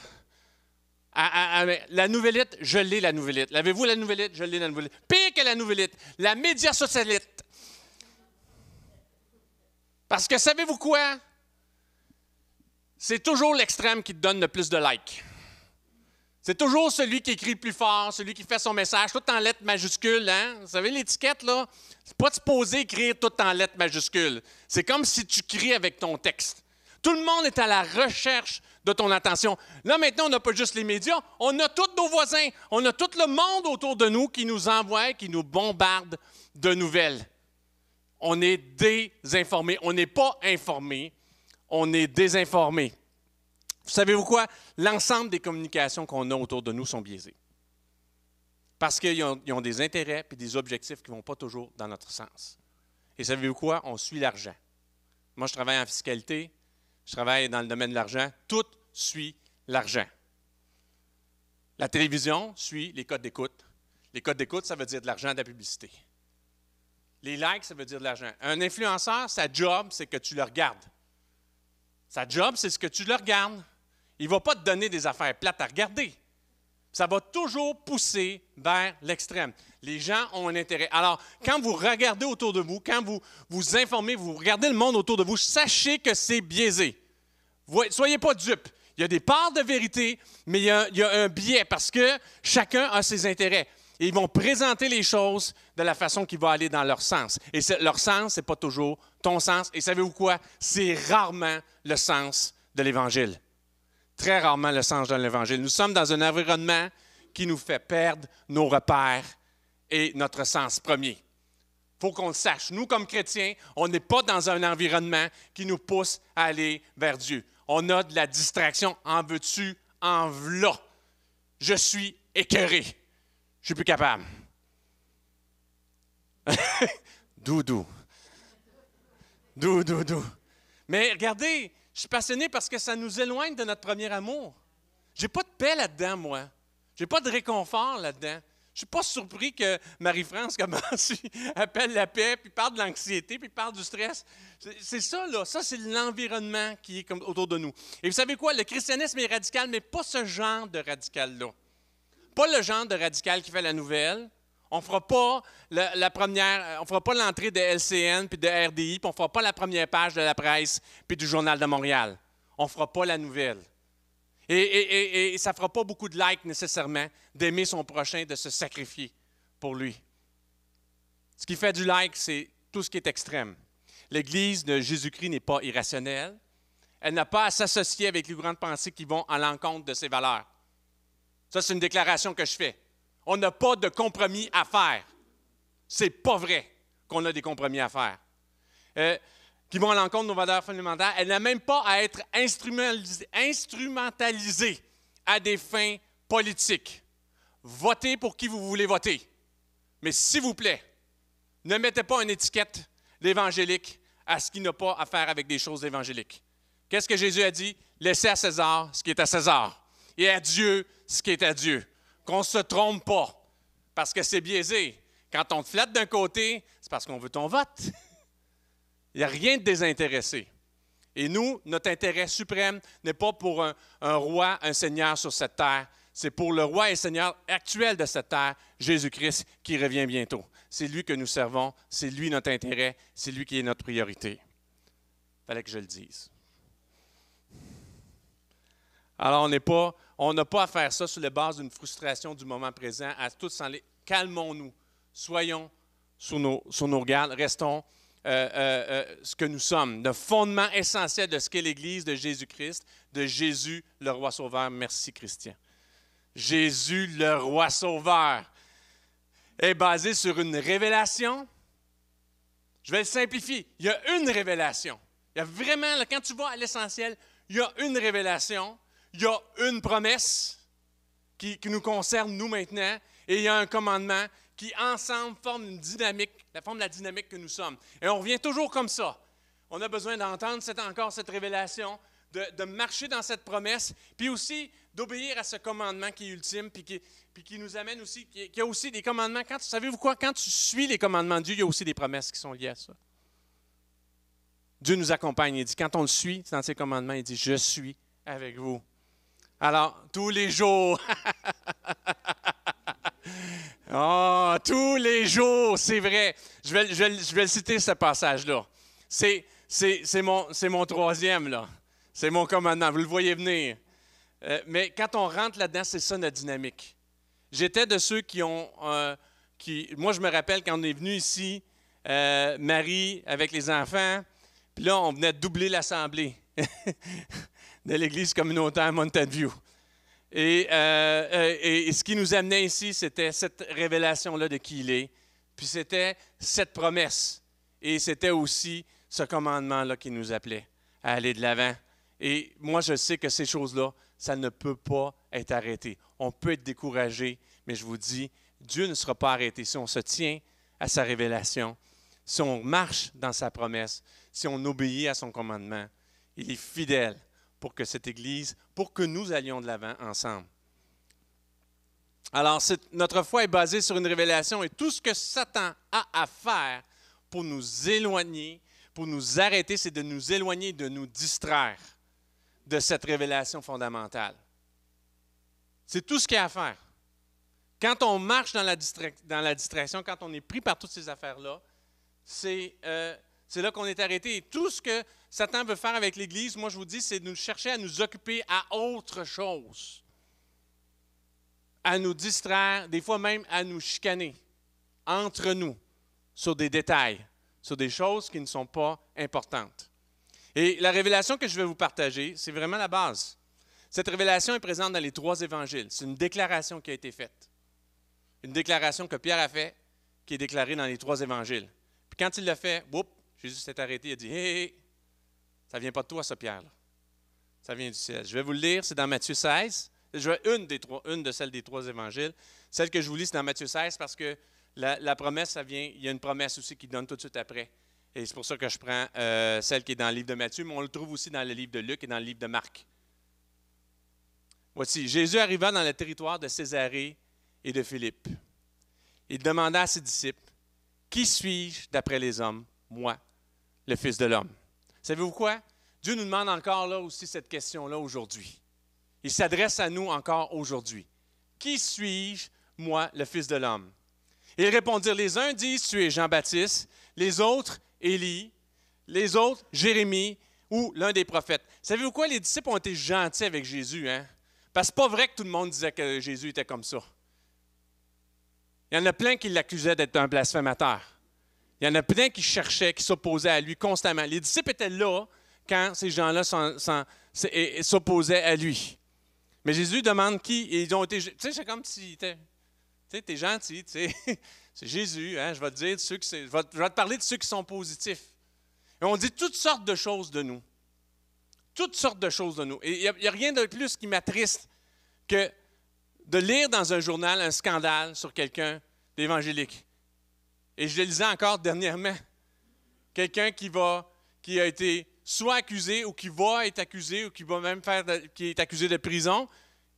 La nouvellite, je l'ai, la nouvellite. L'avez-vous, la nouvellite? Je l'ai, la nouvellite. Pire que la nouvellite, la média socialite. Parce que savez-vous quoi? C'est toujours l'extrême qui te donne le plus de likes. C'est toujours celui qui écrit le plus fort, celui qui fait son message, tout en lettres majuscules. Hein? Vous savez, l'étiquette, là, c'est pas de supposé écrire tout en lettres majuscules. C'est comme si tu cries avec ton texte. Tout le monde est à la recherche de ton attention. Là, maintenant, on n'a pas juste les médias, on a tous nos voisins, on a tout le monde autour de nous qui nous envoie, qui nous bombarde de nouvelles. On est désinformés. On n'est pas informés, on est désinformés. Savez-vous quoi? L'ensemble des communications qu'on a autour de nous sont biaisées. Parce qu'ils ont des intérêts et des objectifs qui ne vont pas toujours dans notre sens. Et savez-vous quoi? On suit l'argent. Moi, je travaille en fiscalité, je travaille dans le domaine de l'argent. Tout suit l'argent. La télévision suit les codes d'écoute. Les codes d'écoute, ça veut dire de l'argent, de la publicité. Les likes, ça veut dire de l'argent. Un influenceur, sa job, c'est que tu le regardes. Sa job, c'est ce que tu le regardes. Il ne va pas te donner des affaires plates à regarder. Ça va toujours pousser vers l'extrême. Les gens ont un intérêt. Alors, quand vous regardez autour de vous, quand vous vous informez, vous regardez le monde autour de vous, sachez que c'est biaisé. Soyez pas dupes. Il y a des parts de vérité, mais il y a un biais parce que chacun a ses intérêts. Et ils vont présenter les choses de la façon qui va aller dans leur sens. Et leur sens, ce n'est pas toujours ton sens. Et savez-vous quoi? C'est rarement le sens de l'Évangile. Très rarement le sens de l'Évangile. Nous sommes dans un environnement qui nous fait perdre nos repères et notre sens premier. Il faut qu'on le sache. Nous, comme chrétiens, on n'est pas dans un environnement qui nous pousse à aller vers Dieu. On a de la distraction. En veux-tu? En v'là. Je suis écœuré. Je suis plus capable. Doudou. Doudou. Mais regardez, je suis passionné parce que ça nous éloigne de notre premier amour. Je n'ai pas de paix là-dedans, moi. Je n'ai pas de réconfort là-dedans. Je ne suis pas surpris que Marie-France commence, appelle la paix, puis parle de l'anxiété, puis parle du stress. C'est ça, là. Ça, c'est l'environnement qui est autour de nous. Et vous savez quoi? Le christianisme est radical, mais pas ce genre de radical-là. Pas le genre de radical qui fait la nouvelle. On ne fera pas on fera pas l'entrée de LCN puis de RDI, puis on ne fera pas la première page de la presse puis du Journal de Montréal. On ne fera pas la nouvelle. Et ça ne fera pas beaucoup de likes nécessairement d'aimer son prochain, de se sacrifier pour lui. Ce qui fait du like, c'est tout ce qui est extrême. L'Église de Jésus-Christ n'est pas irrationnelle. Elle n'a pas à s'associer avec les grandes pensées qui vont à l'encontre de ses valeurs. Ça, c'est une déclaration que je fais. On n'a pas de compromis à faire. C'est pas vrai qu'on a des compromis à faire. Qui vont à l'encontre de nos valeurs fondamentales. Elle n'a même pas à être instrumentalisée à des fins politiques. Votez pour qui vous voulez voter. Mais s'il vous plaît, ne mettez pas une étiquette d'évangélique à ce qui n'a pas à faire avec des choses évangéliques. Qu'est-ce que Jésus a dit? Laissez à César ce qui est à César. Et à Dieu ce qui est à Dieu. Qu'on ne se trompe pas, parce que c'est biaisé. Quand on te flatte d'un côté, c'est parce qu'on veut ton vote. Il n'y a rien de désintéressé. Et nous, notre intérêt suprême n'est pas pour un roi, un seigneur sur cette terre. C'est pour le roi et seigneur actuel de cette terre, Jésus-Christ, qui revient bientôt. C'est lui que nous servons, c'est lui notre intérêt, c'est lui qui est notre priorité. Il fallait que je le dise. Alors, on n'a pas à faire ça sur la base d'une frustration du moment présent, à tous s'en aller. Calmons-nous, soyons sur nos gardes, restons ce que nous sommes, le fondement essentiel de ce qu'est l'Église de Jésus-Christ, de Jésus, le Roi Sauveur. Merci, Christian. Jésus, le Roi Sauveur, est basé sur une révélation. Je vais le simplifier. Il y a une révélation. Il y a vraiment, quand tu vas à l'essentiel, il y a une révélation. Il y a une promesse qui nous concerne, nous, maintenant, et il y a un commandement qui, ensemble, forment une dynamique, forme la dynamique que nous sommes. Et on revient toujours comme ça. On a besoin d'entendre encore cette révélation, de marcher dans cette promesse, puis aussi d'obéir à ce commandement qui est ultime, puis qui nous amène aussi, qui a aussi des commandements. Savez-vous quoi? Quand tu suis les commandements de Dieu, il y a aussi des promesses qui sont liées à ça. Dieu nous accompagne. Il dit, quand on le suit dans ses commandements, il dit, je suis avec vous. Alors, tous les jours. Oh, tous les jours, c'est vrai. Je vais citer ce passage-là. C'est mon troisième, là. C'est mon commandement. Vous le voyez venir. Mais quand on rentre là-dedans, c'est ça notre dynamique. J'étais de ceux qui ont... moi, je me rappelle quand on est venu ici, Marie avec les enfants, puis là, on venait de doubler l'assemblée de l'Église communautaire Mountain View. Et ce qui nous amenait ici, c'était cette révélation-là de qui il est. Puis c'était cette promesse. Et c'était aussi ce commandement-là qui nous appelait à aller de l'avant. Et moi, je sais que ces choses-là, ça ne peut pas être arrêté. On peut être découragé, mais je vous dis, Dieu ne sera pas arrêté si on se tient à sa révélation, si on marche dans sa promesse, si on obéit à son commandement. Il est fidèle pour que cette Église, pour que nous allions de l'avant ensemble. Alors, notre foi est basée sur une révélation et tout ce que Satan a à faire pour nous éloigner, pour nous arrêter, c'est de nous éloigner, de nous distraire de cette révélation fondamentale. C'est tout ce qu'il y a à faire. Quand on marche dans la distraction, quand on est pris par toutes ces affaires-là, c'est là qu'on est arrêté. Et tout ce que Satan veut faire avec l'Église, moi je vous dis, c'est de nous chercher à nous occuper à autre chose, à nous distraire, des fois même à nous chicaner entre nous sur des détails, sur des choses qui ne sont pas importantes. Et la révélation que je vais vous partager, c'est vraiment la base. Cette révélation est présente dans les 3 évangiles. C'est une déclaration qui a été faite. Une déclaration que Pierre a faite, qui est déclarée dans les 3 évangiles. Puis quand il l'a fait, Jésus s'est arrêté, il a dit « Hé, ça ne vient pas de toi, ça, Pierre. Là. Ça vient du ciel. » Je vais vous le lire, c'est dans Matthieu 16. Une de celles des 3 évangiles. Celle que je vous lis, c'est dans Matthieu 16 parce que la promesse, ça vient, il y a une promesse aussi qui donne tout de suite après. Et c'est pour ça que je prends celle qui est dans le livre de Matthieu, mais on le trouve aussi dans le livre de Luc et dans le livre de Marc. Voici, Jésus arriva dans le territoire de Césarée et de Philippe. Il demanda à ses disciples, « Qui suis-je d'après les hommes, moi, le Fils de l'homme? » Savez-vous quoi? Dieu nous demande encore là aussi cette question-là aujourd'hui. Il s'adresse à nous encore aujourd'hui. « Qui suis-je, moi, le Fils de l'homme? » Ils répondirent, les uns disent, « Tu es Jean-Baptiste », les autres, Élie, les autres, Jérémie ou l'un des prophètes. Savez-vous quoi? Les disciples ont été gentils avec Jésus, hein? Parce que c'est pas vrai que tout le monde disait que Jésus était comme ça. Il y en a plein qui l'accusaient d'être un blasphémateur. Il y en a plein qui cherchaient, qui s'opposaient à lui constamment. Les disciples étaient là quand ces gens-là s'opposaient à lui. Mais Jésus demande qui, et ils ont été... Tu sais, c'est comme si... Tu sais, t'es gentil, tu sais. C'est Jésus, hein? Je vais te parler de ceux qui sont positifs. Et on dit toutes sortes de choses de nous. Toutes sortes de choses de nous. Et il n'y a rien de plus qui m'attriste que de lire dans un journal un scandale sur quelqu'un d'évangélique. Et je le lisais encore dernièrement. Quelqu'un qui a été soit accusé ou qui va être accusé ou qui va même qui est accusé de prison.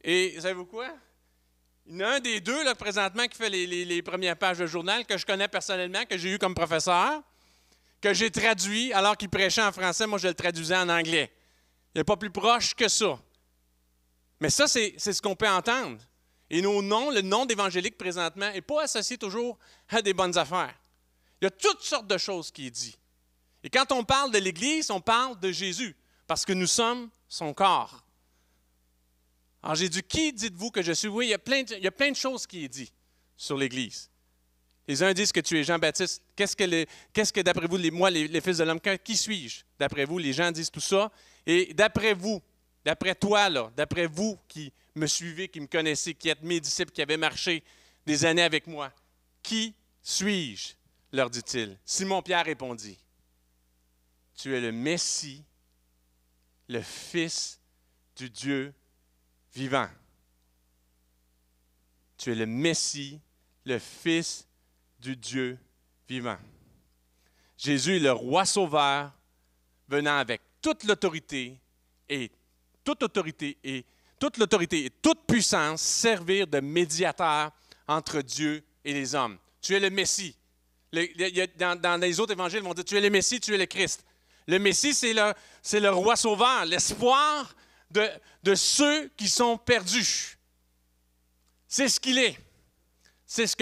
Et savez-vous quoi? Il y en a un des deux là, présentement qui fait les premières pages de journal que je connais personnellement, que j'ai eu comme professeur, que j'ai traduit alors qu'il prêchait en français. Moi, je le traduisais en anglais. Il n'y a pas plus proche que ça. Mais ça, c'est ce qu'on peut entendre. Et nos noms, le nom d'évangélique présentement, n'est pas associé toujours à des bonnes affaires. Il y a toutes sortes de choses qui est dit. Et quand on parle de l'Église, on parle de Jésus, parce que nous sommes son corps. Alors j'ai dit, qui dites-vous que je suis? Oui, il y a plein de choses qui est dit sur l'Église. Les uns disent que tu es Jean-Baptiste. Qu'est-ce que d'après vous, moi, les fils de l'homme, qui suis-je? D'après vous, les gens disent tout ça. Et d'après vous, d'après toi, là, d'après vous qui me suivez, qui me connaissez, qui êtes mes disciples, qui avez marché des années avec moi, qui suis-je? Leur dit-il. Simon-Pierre répondit, tu es le Messie, le Fils du Dieu vivant. Tu es le Messie, le Fils du Dieu vivant. Jésus est le roi sauveur, venant avec toute l'autorité, et toute autorité et toute puissance servir de médiateur entre Dieu et les hommes. Tu es le Messie. Dans les autres évangiles, ils vont dire, tu es le Messie, tu es le Christ. Le Messie, c'est le roi sauveur, l'espoir de ceux qui sont perdus. C'est ce qu'il est. C'est ce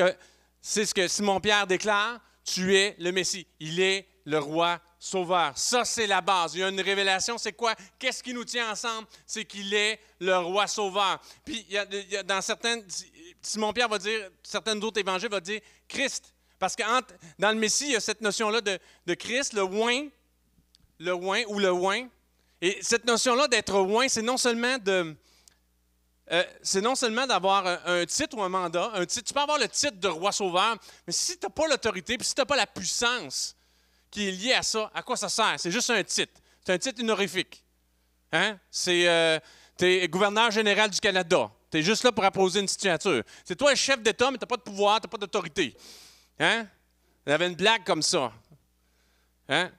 que Simon-Pierre déclare, tu es le Messie. Il est le roi sauveur. Ça, c'est la base. Il y a une révélation, c'est quoi? Qu'est-ce qui nous tient ensemble? C'est qu'il est le roi sauveur. Puis, il y a dans certaines, Simon-Pierre va dire, certains autres évangiles vont dire Christ. Parce que dans le Messie, il y a cette notion-là de Christ, le oint ou le oint. Et cette notion-là d'être oint, c'est non seulement d'avoir un titre ou un mandat. Tu peux avoir le titre de roi sauveur, mais si tu n'as pas l'autorité, puis si tu n'as pas la puissance qui est liée à ça, à quoi ça sert? C'est juste un titre. C'est un titre honorifique. Hein? Tu es gouverneur général du Canada. Tu es juste là pour apposer une signature. C'est toi le chef d'État, mais tu n'as pas de pouvoir, tu n'as pas d'autorité. Hein? Il y avait une blague comme ça. Hein?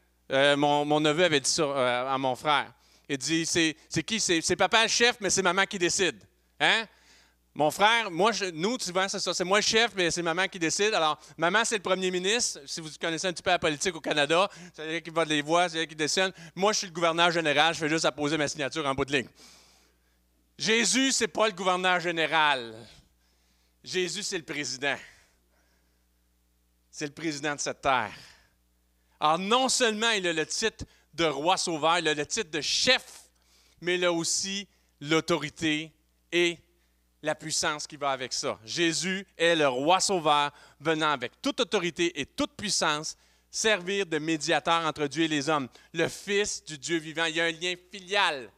Mon neveu avait dit ça à mon frère. Il dit, c'est qui? C'est papa le chef, mais c'est maman qui décide. Hein? Mon frère, nous, souvent, c'est ça. C'est moi le chef, mais c'est maman qui décide. Alors, maman, c'est le premier ministre. Si vous connaissez un petit peu la politique au Canada, c'est elle qui vote les voix, c'est elle qui décide. Moi, je suis le gouverneur général. Je fais juste apposer ma signature en bout de ligne. Jésus, c'est pas le gouverneur général. Jésus, c'est le président. C'est le président de cette terre. Alors, non seulement il a le titre de roi sauveur, il a le titre de chef, mais il a aussi l'autorité et la puissance qui va avec ça. Jésus est le roi sauveur venant avec toute autorité et toute puissance servir de médiateur entre Dieu et les hommes. Le Fils du Dieu vivant. Il y a un lien filial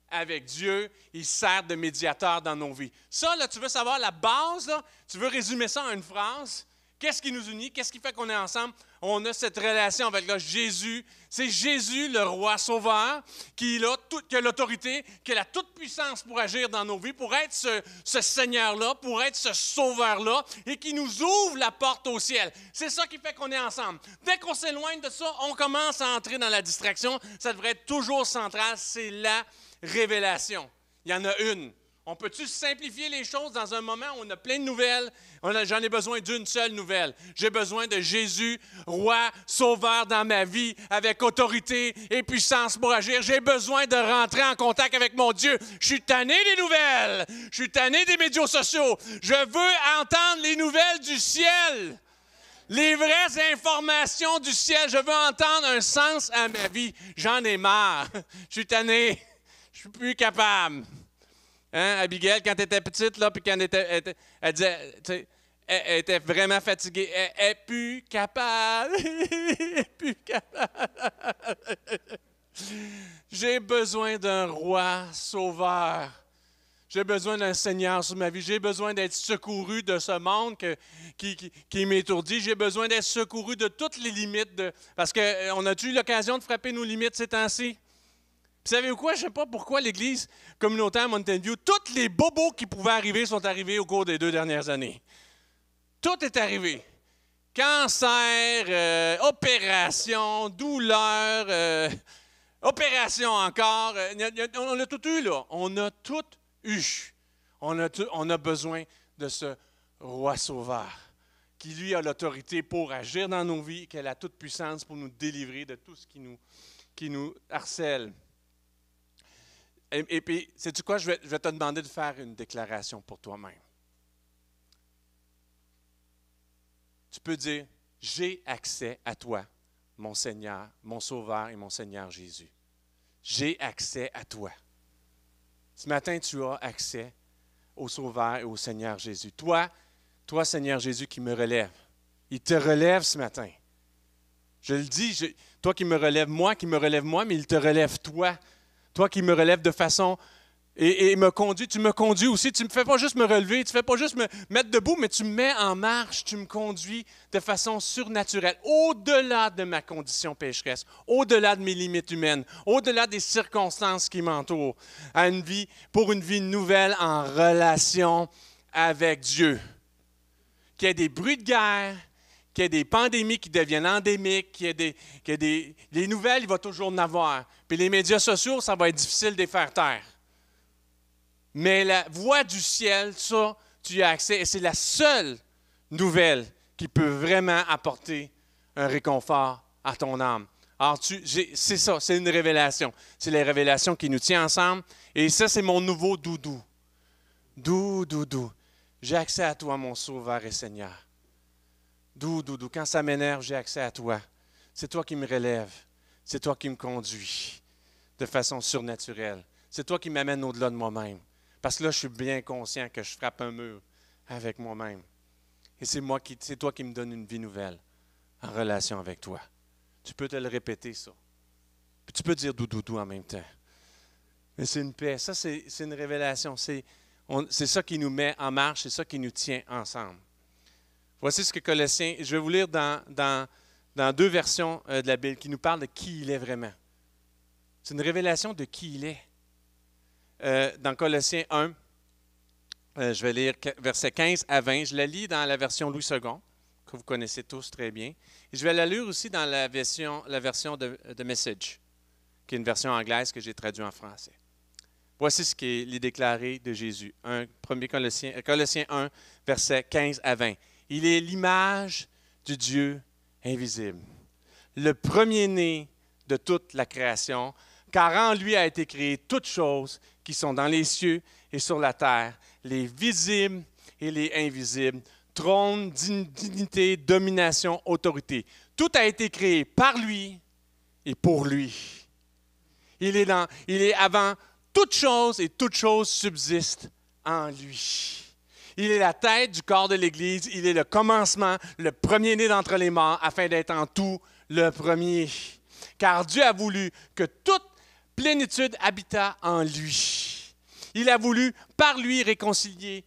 avec Dieu. Il sert de médiateur dans nos vies. Ça, là, tu veux savoir la base, là, tu veux résumer ça en une phrase. Qu'est-ce qui nous unit? Qu'est-ce qui fait qu'on est ensemble? On a cette relation avec là, Jésus. C'est Jésus, le roi sauveur, qui a l'autorité, qui a la toute-puissance pour agir dans nos vies, pour être ce Seigneur-là, pour être ce Sauveur-là, et qui nous ouvre la porte au ciel. C'est ça qui fait qu'on est ensemble. Dès qu'on s'éloigne de ça, on commence à entrer dans la distraction. Ça devrait être toujours central. C'est la révélation. Il y en a une. On peut-tu simplifier les choses dans un moment où on a plein de nouvelles? J'en ai besoin d'une seule nouvelle. J'ai besoin de Jésus, roi, sauveur dans ma vie, avec autorité et puissance pour agir. J'ai besoin de rentrer en contact avec mon Dieu. Je suis tanné des nouvelles. Je suis tanné des médias sociaux. Je veux entendre les nouvelles du ciel. Les vraies informations du ciel. Je veux entendre un sens à ma vie. J'en ai marre. Je suis tanné. Je suis plus capable. Hein, Abigail, quand elle était petite, là, puis quand elle disait, elle était vraiment fatiguée. Elle n'est plus capable. Elle n'est plus capable. J'ai besoin d'un roi sauveur. J'ai besoin d'un Seigneur sur ma vie. J'ai besoin d'être secouru de ce monde qui m'étourdit. J'ai besoin d'être secouru de toutes les limites. Parce qu'on a eu l'occasion de frapper nos limites ces temps-ci. Vous savez quoi? Je ne sais pas pourquoi l'Église communautaire Mountain View, tous les bobos qui pouvaient arriver sont arrivés au cours des 2 dernières années. Tout est arrivé. Cancer, opération, douleur, opération encore. On a tout eu, là. On a tout eu. On a besoin de ce roi sauveur qui, lui, a l'autorité pour agir dans nos vies, qui a la toute puissance pour nous délivrer de tout ce qui nous harcèle. Et puis, sais-tu quoi? Je vais te demander de faire une déclaration pour toi-même. Tu peux dire, j'ai accès à toi, mon Seigneur, mon Sauveur et mon Seigneur Jésus. J'ai accès à toi. Ce matin, tu as accès au Sauveur et au Seigneur Jésus. Toi, Seigneur Jésus, qui me relève. Il te relève ce matin. Je le dis, toi qui me relèves moi, mais il te relève toi. Toi qui me relèves de façon et me conduis, tu me conduis aussi. Tu ne me fais pas juste me relever, tu ne fais pas juste me mettre debout, mais tu me mets en marche, tu me conduis de façon surnaturelle, au-delà de ma condition pécheresse, au-delà de mes limites humaines, au-delà des circonstances qui m'entourent, pour une vie nouvelle en relation avec Dieu. Qu'il y ait des bruits de guerre, qu'il y ait des pandémies qui deviennent endémiques, les nouvelles, il va toujours en avoir. Puis les médias sociaux, ça va être difficile de les faire taire. Mais la voix du ciel, ça, tu y as accès. Et c'est la seule nouvelle qui peut vraiment apporter un réconfort à ton âme. Alors, c'est ça, c'est une révélation. C'est la révélation qui nous tient ensemble. Et ça, c'est mon nouveau doudou. Doudou. J'ai accès à toi, mon Sauveur et Seigneur. Doudou. Quand ça m'énerve, j'ai accès à toi. C'est toi qui me relève. C'est toi qui me conduis de façon surnaturelle. C'est toi qui m'amène au-delà de moi-même. Parce que là, je suis bien conscient que je frappe un mur avec moi-même. Et c'est toi qui me donne une vie nouvelle en relation avec toi. Tu peux te le répéter, ça. Puis tu peux dire doudou en même temps. Mais c'est une paix. Ça, c'est une révélation. C'est ça qui nous met en marche. C'est ça qui nous tient ensemble. Voici ce que Colossiens... Je vais vous lire dans 2 versions de la Bible qui nous parlent de qui il est vraiment. C'est une révélation de qui il est. Dans Colossiens 1, je vais lire versets 15 à 20. Je la lis dans la version Louis II, que vous connaissez tous très bien. Et je vais la lire aussi dans la version de Message, qui est une version anglaise que j'ai traduite en français. Voici ce qui est les déclaré de Jésus. 1 Colossiens 1, versets 15 à 20. Il est l'image du Dieu invisible, le premier-né de toute la création, car en lui a été créée toutes choses qui sont dans les cieux et sur la terre, les visibles et les invisibles, trône, dignité, domination, autorité. Tout a été créé par lui et pour lui. Il est avant toute chose et toute chose subsiste en lui. Il est la tête du corps de l'Église. Il est le commencement, le premier-né d'entre les morts, afin d'être en tout le premier. Car Dieu a voulu que toute plénitude habitât en lui. Il a voulu, par lui, réconcilier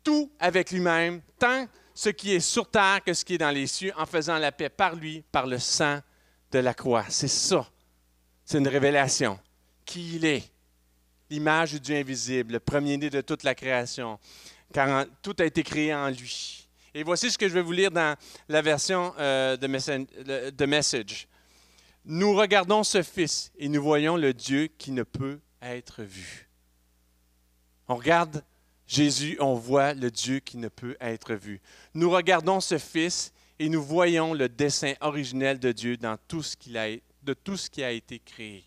tout avec lui-même, tant ce qui est sur terre que ce qui est dans les cieux, en faisant la paix par lui, par le sang de la croix. C'est ça. C'est une révélation. Qui il est. L'image du Dieu invisible, le premier-né de toute la création, car tout a été créé en lui. Et voici ce que je vais vous lire dans la version de Message. Nous regardons ce Fils et nous voyons le Dieu qui ne peut être vu. On regarde Jésus, on voit le Dieu qui ne peut être vu. Nous regardons ce Fils et nous voyons le dessein originel de Dieu dans tout ce qui a été créé.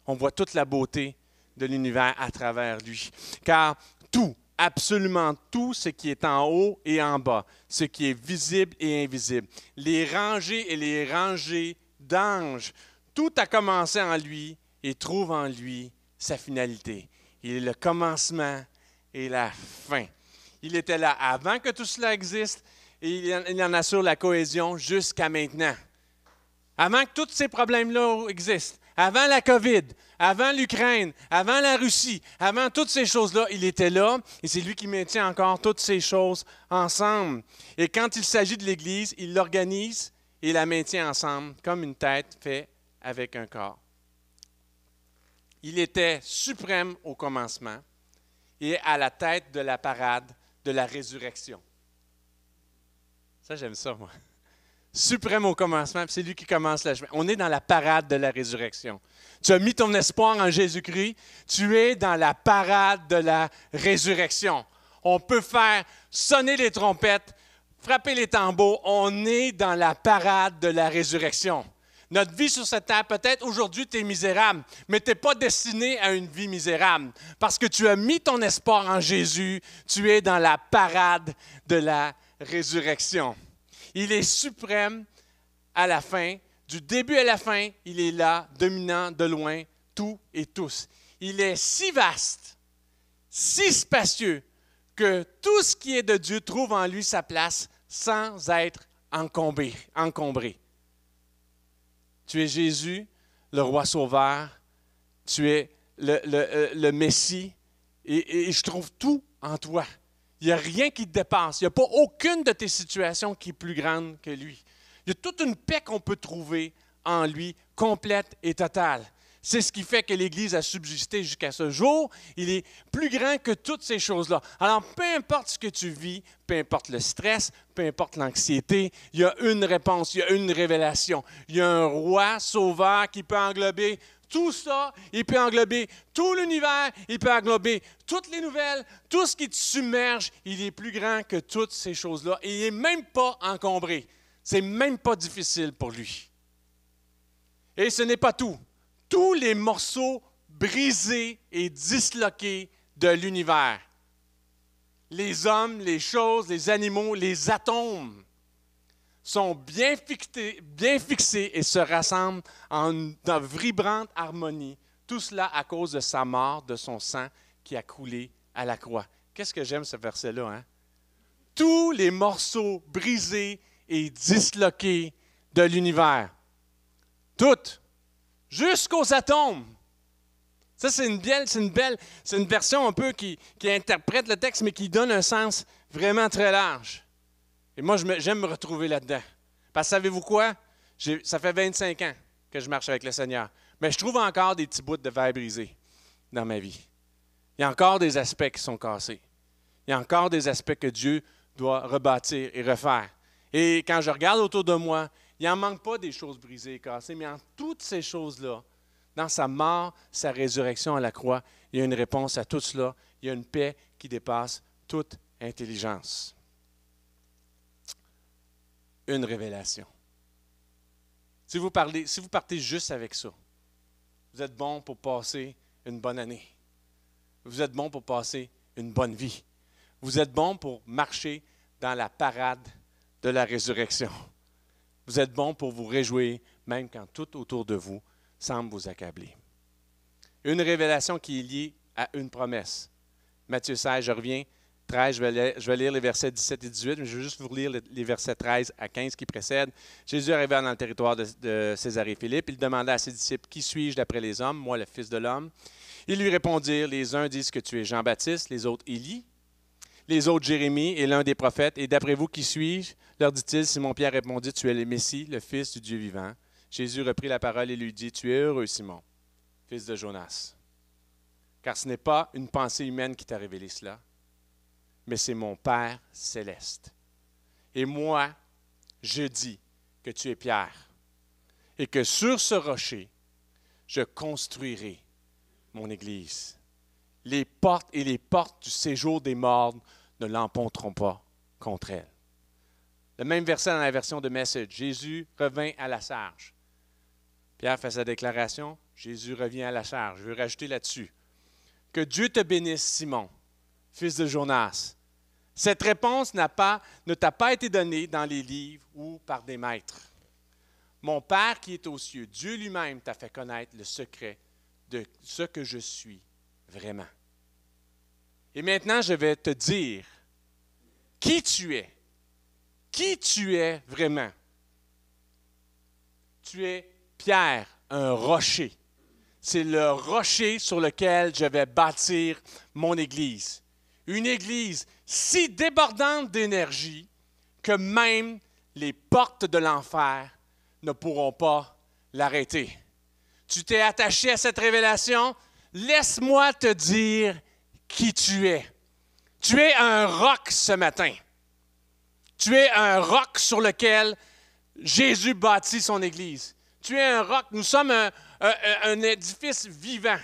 On voit toute la beauté de l'univers à travers lui. Car tout, absolument tout ce qui est en haut et en bas, ce qui est visible et invisible, les rangées et les rangées d'anges, tout a commencé en lui et trouve en lui sa finalité. Il est le commencement et la fin. Il était là avant que tout cela existe et il en assure la cohésion jusqu'à maintenant. Avant que tous ces problèmes-là existent, avant la COVID, avant l'Ukraine, avant la Russie, avant toutes ces choses-là, il était là et c'est lui qui maintient encore toutes ces choses ensemble. Et quand il s'agit de l'Église, il l'organise et la maintient ensemble comme une tête fait avec un corps. Il était suprême au commencement et à la tête de la parade de la résurrection. Ça, j'aime ça, moi. Suprême au commencement, c'est lui qui commence la chemin. On est dans la parade de la résurrection. Tu as mis ton espoir en Jésus-Christ, tu es dans la parade de la résurrection. On peut faire sonner les trompettes, frapper les tambours, on est dans la parade de la résurrection. Notre vie sur cette terre, peut-être aujourd'hui tu es misérable, mais tu n'es pas destiné à une vie misérable. Parce que tu as mis ton espoir en Jésus, tu es dans la parade de la résurrection. Il est suprême à la fin. Du début à la fin, il est là, dominant de loin, tout et tous. Il est si vaste, si spacieux, que tout ce qui est de Dieu trouve en lui sa place sans être encombré. Tu es Jésus, le roi sauveur, tu es le Messie, et je trouve tout en toi. Il n'y a rien qui te dépasse. Il n'y a pas aucune de tes situations qui est plus grande que lui. Il y a toute une paix qu'on peut trouver en lui, complète et totale. C'est ce qui fait que l'Église a subsisté jusqu'à ce jour. Il est plus grand que toutes ces choses-là. Alors, peu importe ce que tu vis, peu importe le stress, peu importe l'anxiété, il y a une réponse, il y a une révélation. Il y a un roi sauveur qui peut englober tout ça, il peut englober tout l'univers, il peut englober toutes les nouvelles, tout ce qui te submerge. Il est plus grand que toutes ces choses-là et il n'est même pas encombré. C'est même pas difficile pour lui. Et ce n'est pas tout. Tous les morceaux brisés et disloqués de l'univers, les hommes, les choses, les animaux, les atomes, sont bien fixés et se rassemblent en vibrante harmonie. Tout cela à cause de sa mort, de son sang qui a coulé à la croix. Qu'est-ce que j'aime ce verset-là, hein? Tous les morceaux brisés et disloqués de l'univers. Toutes. Jusqu'aux atomes. Ça, c'est une version un peu qui interprète le texte, mais qui donne un sens vraiment très large. Et moi, j'aime me retrouver là-dedans. Parce que savez-vous quoi? Ça fait 25 ans que je marche avec le Seigneur. Mais je trouve encore des petits bouts de verre brisés dans ma vie. Il y a encore des aspects qui sont cassés. Il y a encore des aspects que Dieu doit rebâtir et refaire. Et quand je regarde autour de moi, il n'en manque pas des choses brisées et cassées, mais en toutes ces choses-là, dans sa mort, sa résurrection à la croix, il y a une réponse à tout cela. Il y a une paix qui dépasse toute intelligence. Une révélation. Si vous partez juste avec ça, vous êtes bon pour passer une bonne année. Vous êtes bon pour passer une bonne vie. Vous êtes bon pour marcher dans la parade de la résurrection. Vous êtes bon pour vous réjouir, même quand tout autour de vous semble vous accabler. Une révélation qui est liée à une promesse. Matthieu 16, je reviens. 13, je vais lire les versets 17 et 18, mais je vais juste vous lire les versets 13 à 15 qui précèdent. Jésus arriva dans le territoire de Césarée-Philippe. Il demanda à ses disciples, « Qui suis-je d'après les hommes, moi le Fils de l'homme? » Ils lui répondirent, « Les uns disent que tu es Jean-Baptiste, les autres Élie, les autres Jérémie et l'un des prophètes. Et d'après vous, qui suis-je? » leur dit-il. Simon-Pierre répondit, « Tu es le Messie, le Fils du Dieu vivant. » Jésus reprit la parole et lui dit, « Tu es heureux, Simon, fils de Jonas, car ce n'est pas une pensée humaine qui t'a révélé cela, mais c'est mon Père céleste. Et moi, je dis que tu es Pierre, et que sur ce rocher, je construirai mon Église. Les portes du séjour des morts ne l'emporteront pas contre elle. » Le même verset dans la version de Message. Jésus revint à la charge. Pierre fait sa déclaration. Jésus revient à la charge. Je veux rajouter là-dessus. Que Dieu te bénisse, Simon, fils de Jonas. Cette réponse ne t'a pas été donnée dans les livres ou par des maîtres. Mon Père qui est aux cieux, Dieu lui-même t'a fait connaître le secret de ce que je suis vraiment. Et maintenant, je vais te dire qui tu es. Qui tu es vraiment. Tu es Pierre, un rocher. C'est le rocher sur lequel je vais bâtir mon Église. Une Église si débordante d'énergie que même les portes de l'enfer ne pourront pas l'arrêter. Tu t'es attaché à cette révélation? Laisse-moi te dire qui tu es. Tu es un roc ce matin. Tu es un roc sur lequel Jésus bâtit son Église. Tu es un roc. Nous sommes un édifice vivant,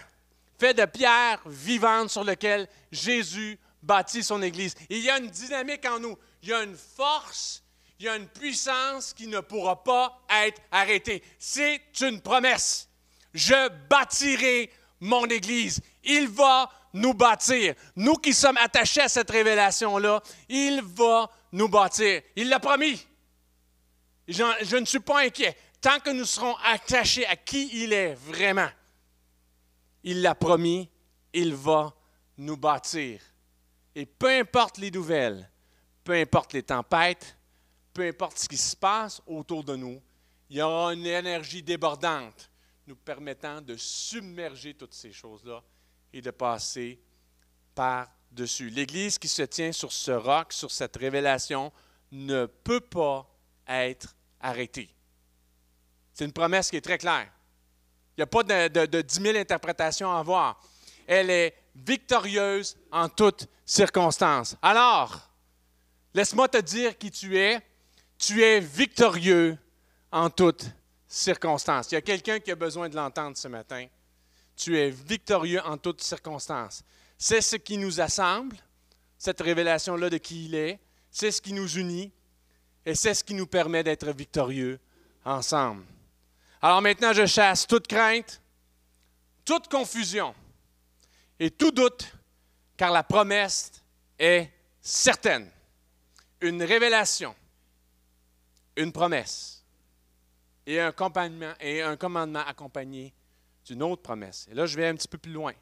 fait de pierres vivantes sur lequel Jésus bâtit son Église. Et il y a une dynamique en nous. Il y a une force, il y a une puissance qui ne pourra pas être arrêtée. C'est une promesse. Je bâtirai mon Église. Il va nous bâtir. Nous qui sommes attachés à cette révélation-là, il va nous bâtir. Il l'a promis. Je ne suis pas inquiet. Tant que nous serons attachés à qui il est vraiment, il l'a promis, il va nous bâtir. Et peu importe les nouvelles, peu importe les tempêtes, peu importe ce qui se passe autour de nous, il y aura une énergie débordante nous permettant de submerger toutes ces choses-là et de passer par-dessus. L'Église qui se tient sur ce roc, sur cette révélation, ne peut pas être arrêtée. C'est une promesse qui est très claire. Il n'y a pas de 10 000 interprétations à avoir. Elle est victorieuse en toutes circonstances. Alors, laisse-moi te dire qui tu es. Tu es victorieux en toutes circonstances. Il y a quelqu'un qui a besoin de l'entendre ce matin. Tu es victorieux en toutes circonstances. C'est ce qui nous assemble, cette révélation-là de qui il est. C'est ce qui nous unit et c'est ce qui nous permet d'être victorieux ensemble. Alors maintenant, je chasse toute crainte, toute confusion et tout doute, car la promesse est certaine. Une révélation, une promesse et un commandement accompagné d'une autre promesse. Et là, je vais un petit peu plus loin.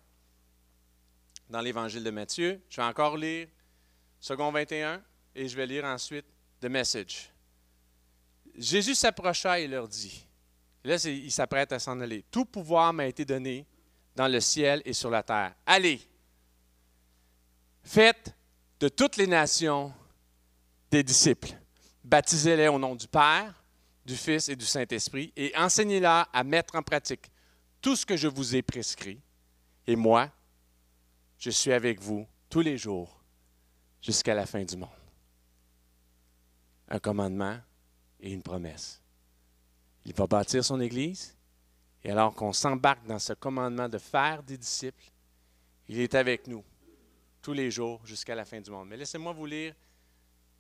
Dans l'Évangile de Matthieu, je vais encore lire second 21 et je vais lire ensuite The Message. Jésus s'approcha et leur dit, là, il s'apprête à s'en aller. « Tout pouvoir m'a été donné dans le ciel et sur la terre. Allez, faites de toutes les nations des disciples. Baptisez-les au nom du Père, du Fils et du Saint-Esprit et enseignez-leur à mettre en pratique tout ce que je vous ai prescrit. Et moi, je suis avec vous tous les jours jusqu'à la fin du monde. » Un commandement et une promesse. Il va bâtir son Église, et alors qu'on s'embarque dans ce commandement de faire des disciples, il est avec nous tous les jours jusqu'à la fin du monde. Mais laissez-moi vous lire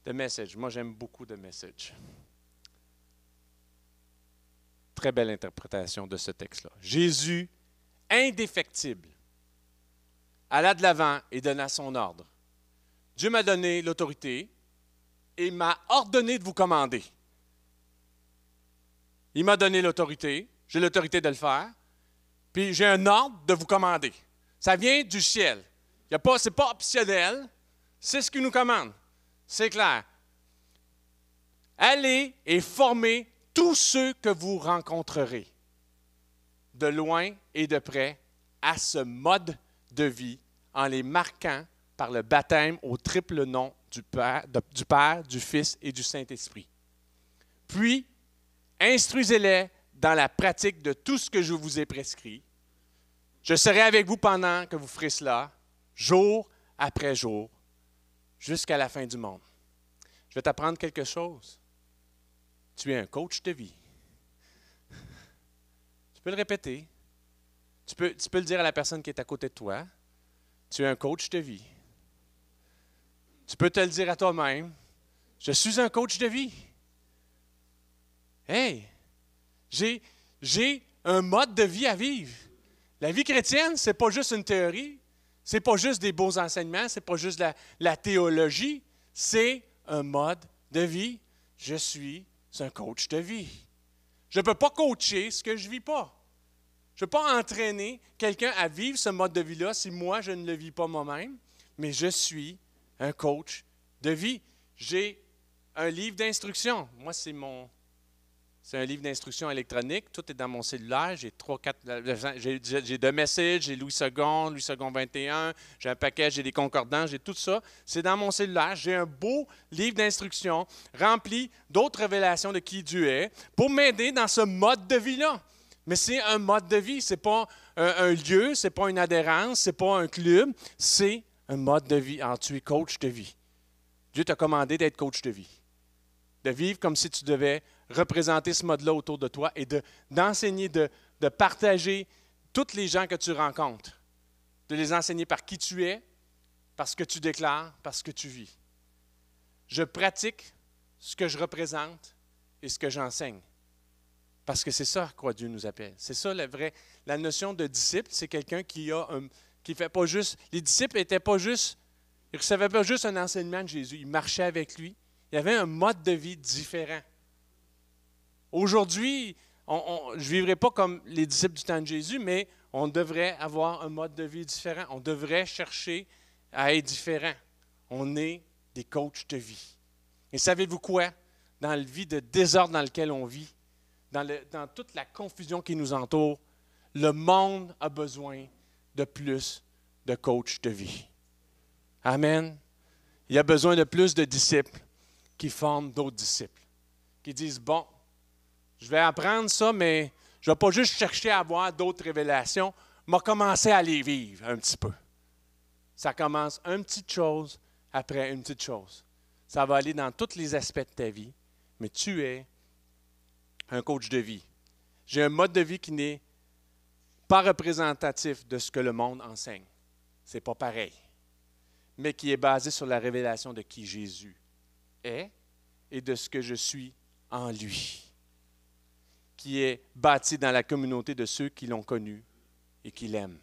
The Message. Moi, j'aime beaucoup The Message. Très belle interprétation de ce texte-là. Jésus, indéfectible, alla de l'avant et donna son ordre. Dieu m'a donné l'autorité et m'a ordonné de vous commander. Il m'a donné l'autorité, j'ai l'autorité de le faire, puis j'ai un ordre de vous commander. Ça vient du ciel. Ce n'est pas optionnel, c'est ce qu'il nous commande. C'est clair. Allez et formez tous ceux que vous rencontrerez, de loin et de près, à ce mode de vie, en les marquant par le baptême au triple nom du Père, du Fils et du Saint-Esprit. Puis, instruisez-les dans la pratique de tout ce que je vous ai prescrit. Je serai avec vous pendant que vous ferez cela, jour après jour, jusqu'à la fin du monde. Je vais t'apprendre quelque chose. Tu es un coach de vie. Tu peux le répéter. Tu peux le dire à la personne qui est à côté de toi. Tu es un coach de vie. Tu peux te le dire à toi-même. Je suis un coach de vie. Hey, j'ai un mode de vie à vivre. La vie chrétienne, ce n'est pas juste une théorie, ce n'est pas juste des beaux enseignements, ce n'est pas juste la théologie, c'est un mode de vie. Je suis un coach de vie. Je ne peux pas coacher ce que je ne vis pas. Je ne peux pas entraîner quelqu'un à vivre ce mode de vie-là si moi, je ne le vis pas moi-même, mais je suis un coach de vie. J'ai un livre d'instruction. Moi, c'est un livre d'instruction électronique. Tout est dans mon cellulaire. J'ai 3-4. J'ai The Message, j'ai Louis II, Louis II 21. J'ai un paquet, j'ai des concordants, j'ai tout ça. C'est dans mon cellulaire. J'ai un beau livre d'instruction rempli d'autres révélations de qui Dieu est pour m'aider dans ce mode de vie-là. Mais c'est un mode de vie. Ce n'est pas un lieu, ce n'est pas une adhérence, ce n'est pas un club. C'est un mode de vie. Alors, tu es coach de vie. Dieu t'a commandé d'être coach de vie. De vivre comme si tu devais représenter ce mode-là autour de toi et d'enseigner, de partager toutes les gens que tu rencontres, de les enseigner par qui tu es, par ce que tu déclares, par ce que tu vis. Je pratique ce que je représente et ce que j'enseigne. Parce que c'est ça à quoi Dieu nous appelle. C'est ça la notion de disciple, c'est quelqu'un qui fait pas juste. Les disciples n'étaient pas juste, ils ne recevaient pas juste un enseignement de Jésus, ils marchaient avec lui. Il y avait un mode de vie différent. Aujourd'hui, je ne vivrai pas comme les disciples du temps de Jésus, mais on devrait avoir un mode de vie différent. On devrait chercher à être différent. On est des coachs de vie. Et savez-vous quoi? Dans la vie de désordre dans lequel on vit, dans toute la confusion qui nous entoure, le monde a besoin de plus de coachs de vie. Amen. Il y a besoin de plus de disciples qui forment d'autres disciples, qui disent, bon, je vais apprendre ça, mais Je ne vais pas juste chercher à avoir d'autres révélations, m'a commencé à les vivre un petit peu. Ça commence une petite chose après une petite chose. Ça va aller dans tous les aspects de ta vie, mais tu es un coach de vie. J'ai un mode de vie qui n'est pas représentatif de ce que le monde enseigne. Ce n'est pas pareil, mais qui est basé sur la révélation de qui Jésus est et de ce que je suis en lui, qui est bâti dans la communauté de ceux qui l'ont connu et qui l'aiment.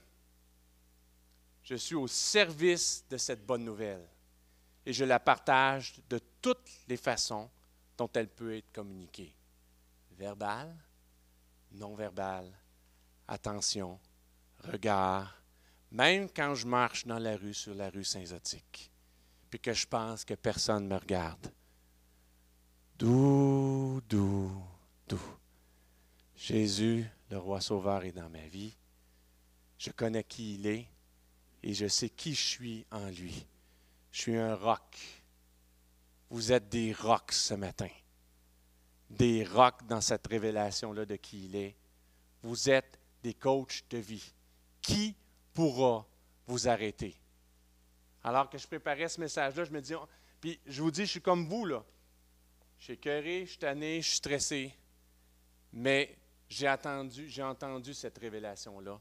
Je suis au service de cette bonne nouvelle et je la partage de toutes les façons dont elle peut être communiquée. Verbale, non verbale, attention, regard, même quand je marche dans la rue, sur la rue Saint-Zotique, puis que je pense que personne ne me regarde. Doux, doux, doux. Jésus, le roi sauveur, est dans ma vie. Je connais qui il est et je sais qui je suis en lui. Je suis un roc. Vous êtes des rocs ce matin. Des rocs dans cette révélation-là de qui il est. Vous êtes des coachs de vie. Qui pourra vous arrêter? Alors que je préparais ce message-là, je me dis, puis je vous dis, je suis comme vous, là. Je suis écœuré, je suis tanné, je suis stressé. Mais j'ai entendu cette révélation-là.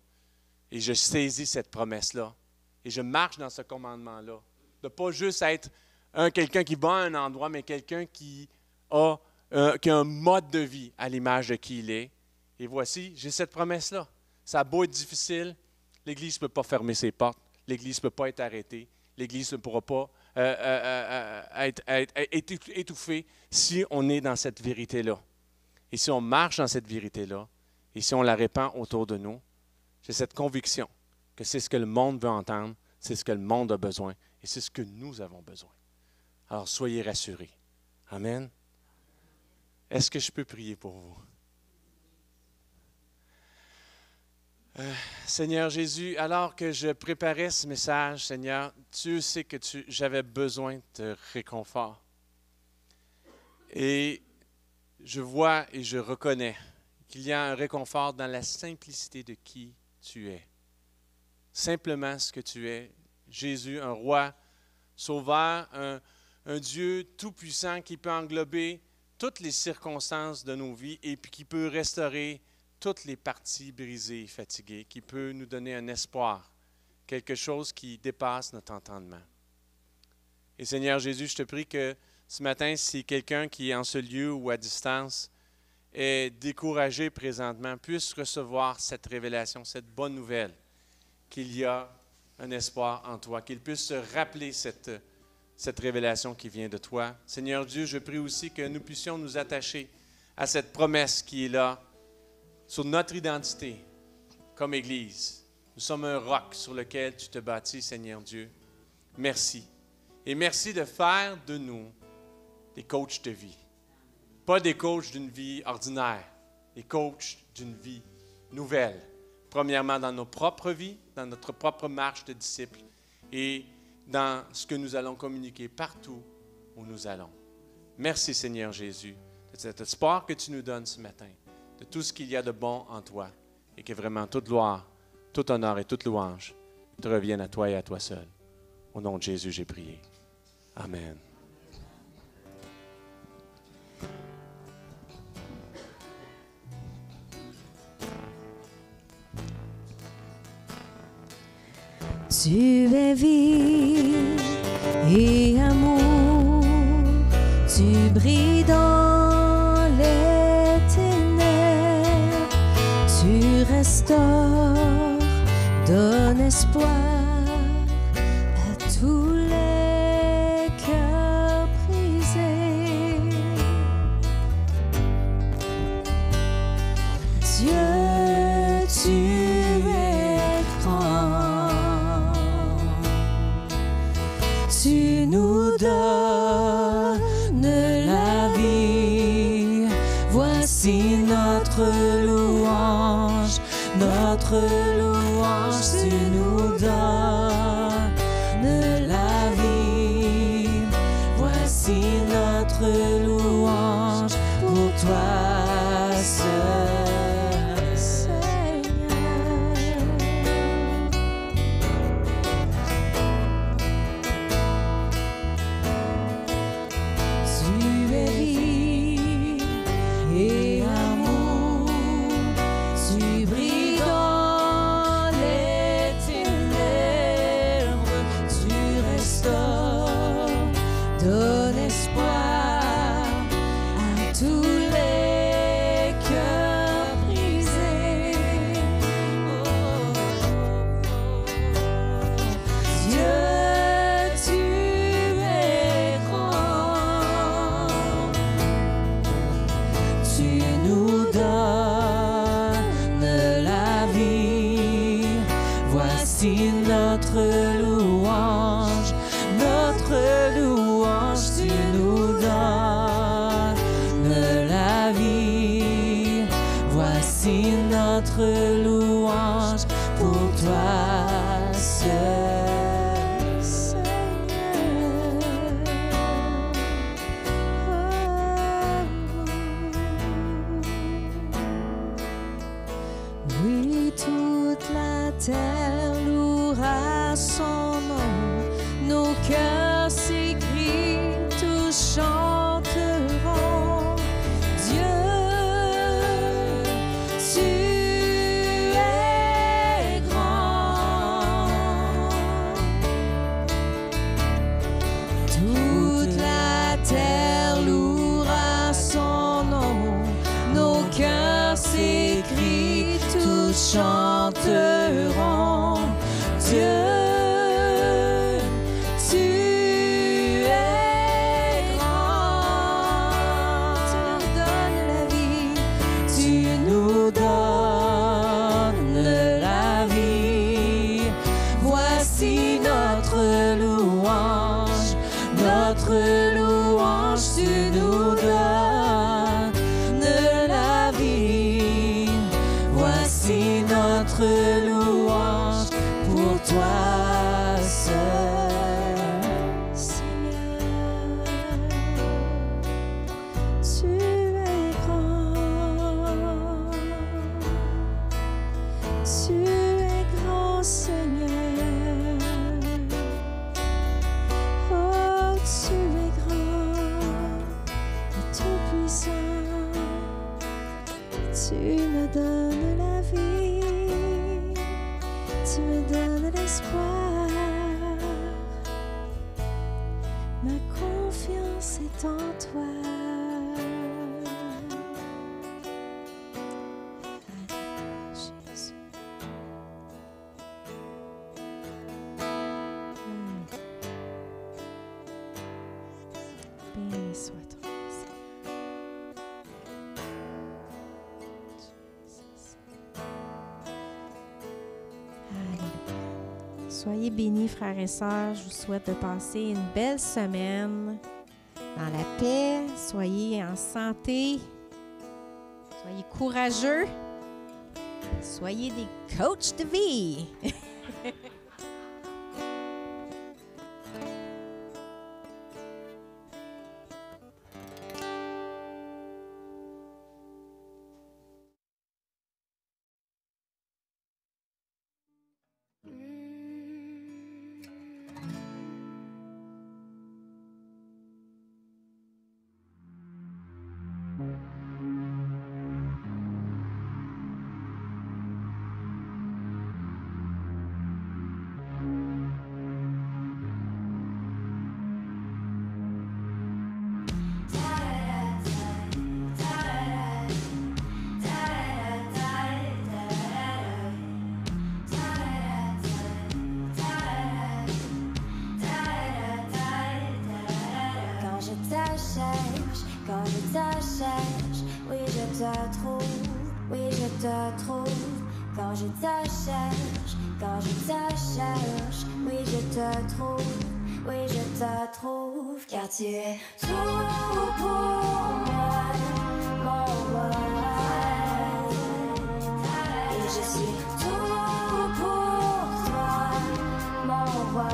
Et je saisis cette promesse-là. Et je marche dans ce commandement-là. De ne pas juste être quelqu'un qui va à un endroit, mais quelqu'un qui a un mode de vie à l'image de qui il est. Et voici, j'ai cette promesse-là. Ça a beau être difficile, l'Église ne peut pas fermer ses portes. L'Église ne peut pas être arrêtée. L'Église ne pourra pas être étouffée si on est dans cette vérité-là. Et si on marche dans cette vérité-là, et si on la répand autour de nous, j'ai cette conviction que c'est ce que le monde veut entendre, c'est ce que le monde a besoin, et c'est ce que nous avons besoin. Alors, soyez rassurés. Amen. Est-ce que je peux prier pour vous? Seigneur Jésus, alors que je préparais ce message, Seigneur, Dieu sait que j'avais besoin de réconfort. Et je vois et je reconnais qu'il y a un réconfort dans la simplicité de qui tu es. Simplement ce que tu es. Jésus, un roi sauveur, un Dieu tout-puissant qui peut englober toutes les circonstances de nos vies et puis qui peut restaurer toutes les parties brisées et fatiguées, qui peut nous donner un espoir, quelque chose qui dépasse notre entendement. Et Seigneur Jésus, je te prie que ce matin, si quelqu'un qui est en ce lieu ou à distance est découragé présentement, puisse recevoir cette révélation, cette bonne nouvelle, qu'il y a un espoir en toi, qu'il puisse se rappeler cette révélation qui vient de toi. Seigneur Dieu, je prie aussi que nous puissions nous attacher à cette promesse qui est là, sur notre identité comme Église. Nous sommes un roc sur lequel tu te bâtis, Seigneur Dieu. Merci. Et merci de faire de nous des coachs de vie. Pas des coachs d'une vie ordinaire, des coachs d'une vie nouvelle. Premièrement, dans nos propres vies, dans notre propre marche de disciples et dans ce que nous allons communiquer partout où nous allons. Merci, Seigneur Jésus, de cet espoir que tu nous donnes ce matin, de tout ce qu'il y a de bon en toi et que vraiment toute gloire, tout honneur et toute louange te reviennent à toi et à toi seul. Au nom de Jésus, j'ai prié. Amen. Tu es vie et amour, tu brilles dans les ténèbres, tu restaures, donnes espoir à tous les cœurs brisés. Dieu, tu es grand. Tu nous donnes la vie, voici notre louange, tu nous donnes la vie, voici notre louange pour toi seul. l'espoir à tous les cœurs brisés. Dieu, tu es grand, tu nous donnes la vie. Voici notre louange, tu nous donnes la vie. Voici notre louange pour toi seul, Seigneur. Oui, toute la terre louera son nom, nos cœurs s'écrient, tous chanteront. Dieu, tu es grand. Toute la terre louera son nom, nos cœurs s'écrient, tous chanteront. Dieu, tu nous donnes la vie. Voici notre louange pour toi seul, Seigneur. Tu es grand, tu es grand, Seigneur. Oh, tu es tout-puissant, tu me donnes la vie, tu me donnes l'espoir. Ma confiance est en toi. Jésus. Béni soit-on. Soyez bénis, frères et sœurs. Je vous souhaite de passer une belle semaine dans la paix. Soyez en santé. Soyez courageux. Soyez des coachs de vie. Quand je te cherche, oui je te trouve, oui je te trouve. Quand je te cherche, oui je te trouve, oui je te trouve. Car tu es tout pour moi, mon roi. Et je suis tout pour toi, mon roi.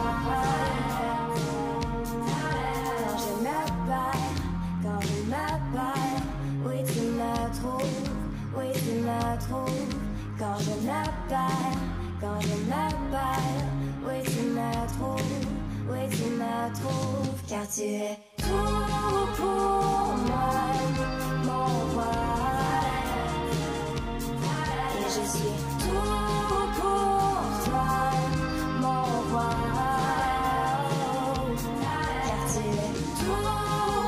Oui tu me trouves, oui tu me trouves. Quand je m'appelle, oui tu me trouves, oui tu me trouves. Car tu es tout pour moi, mon roi. Et je suis tout pour toi, mon roi. Car tu es tout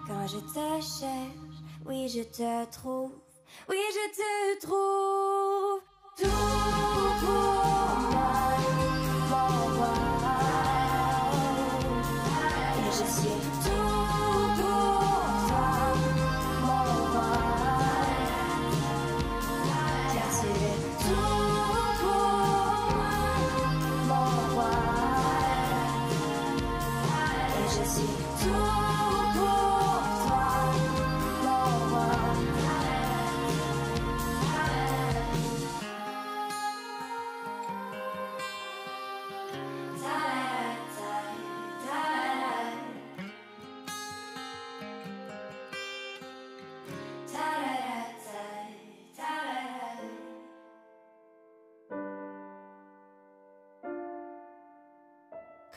Quand je te cherche, oui je te trouve, oui je te trouve. Tout pour moi, mon roi. Et je suis tout pour toi, mon roi. Car tu es tout pour moi, mon roi. Et je suis tout pour toi, mon roi.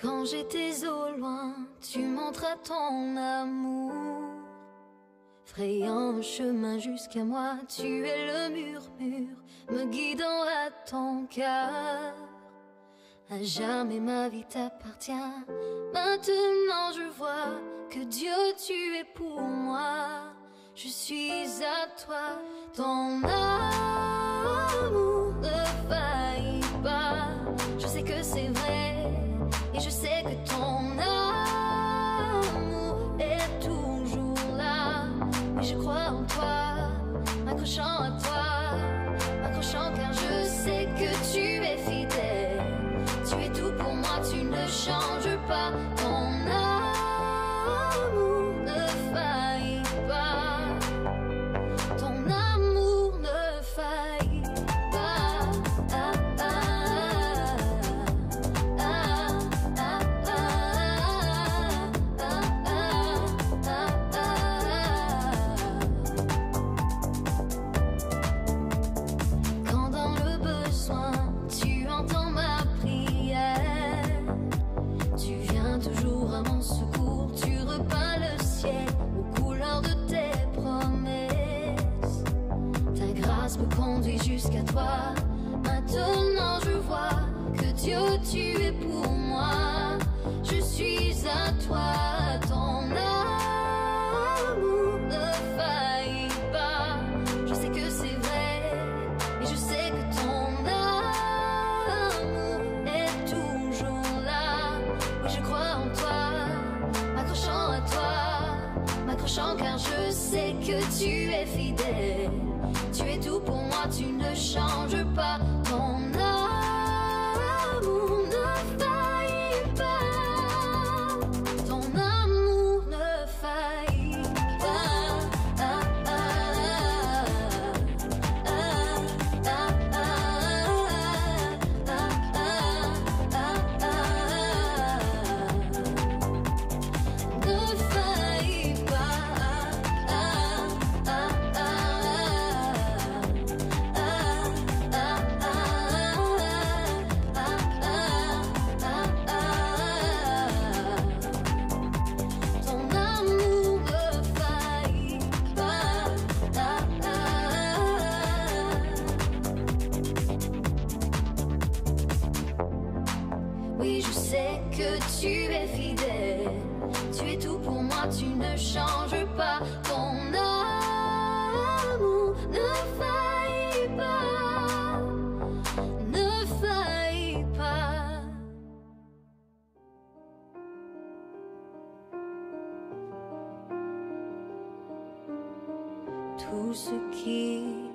Quand j'étais au loin, tu montras ton amour, frayant un chemin jusqu'à moi. Tu es le murmure, me guidant à ton cœur. À jamais ma vie t'appartient. Maintenant je vois que Dieu, tu es pour moi. Je suis à toi, ton amour ne faillit pas. Je sais que c'est vrai. Et je sais que ton amour est toujours là. Mais je crois en toi, m'accrochant à toi, m'accrochant car je sais que tu es fidèle. Tu es tout pour moi, tu ne changes pas. Ton amour ne faillit pas. Ton amour ne faillit pas. Ah, ah, jusqu'à toi. Maintenant je vois que Dieu, tu es pour moi. Je suis à toi, ton amour ne faillit pas. Je sais que c'est vrai, et je sais que ton amour est toujours là. Oui, je crois en toi, m'accrochant à toi, m'accrochant car je sais que tu es fidèle. Tu es tout pour moi, tu ne changes pas. Ton amour ne faillit pas. Ton amour ne faillit pas. Ah, ah, ah, ah, ah, ne faillit pas. Oui, je sais que tu es fidèle. Tu es tout pour moi, tu ne changes pas. Ton amour ne faillit pas. Ne faillit pas. Tout ce qui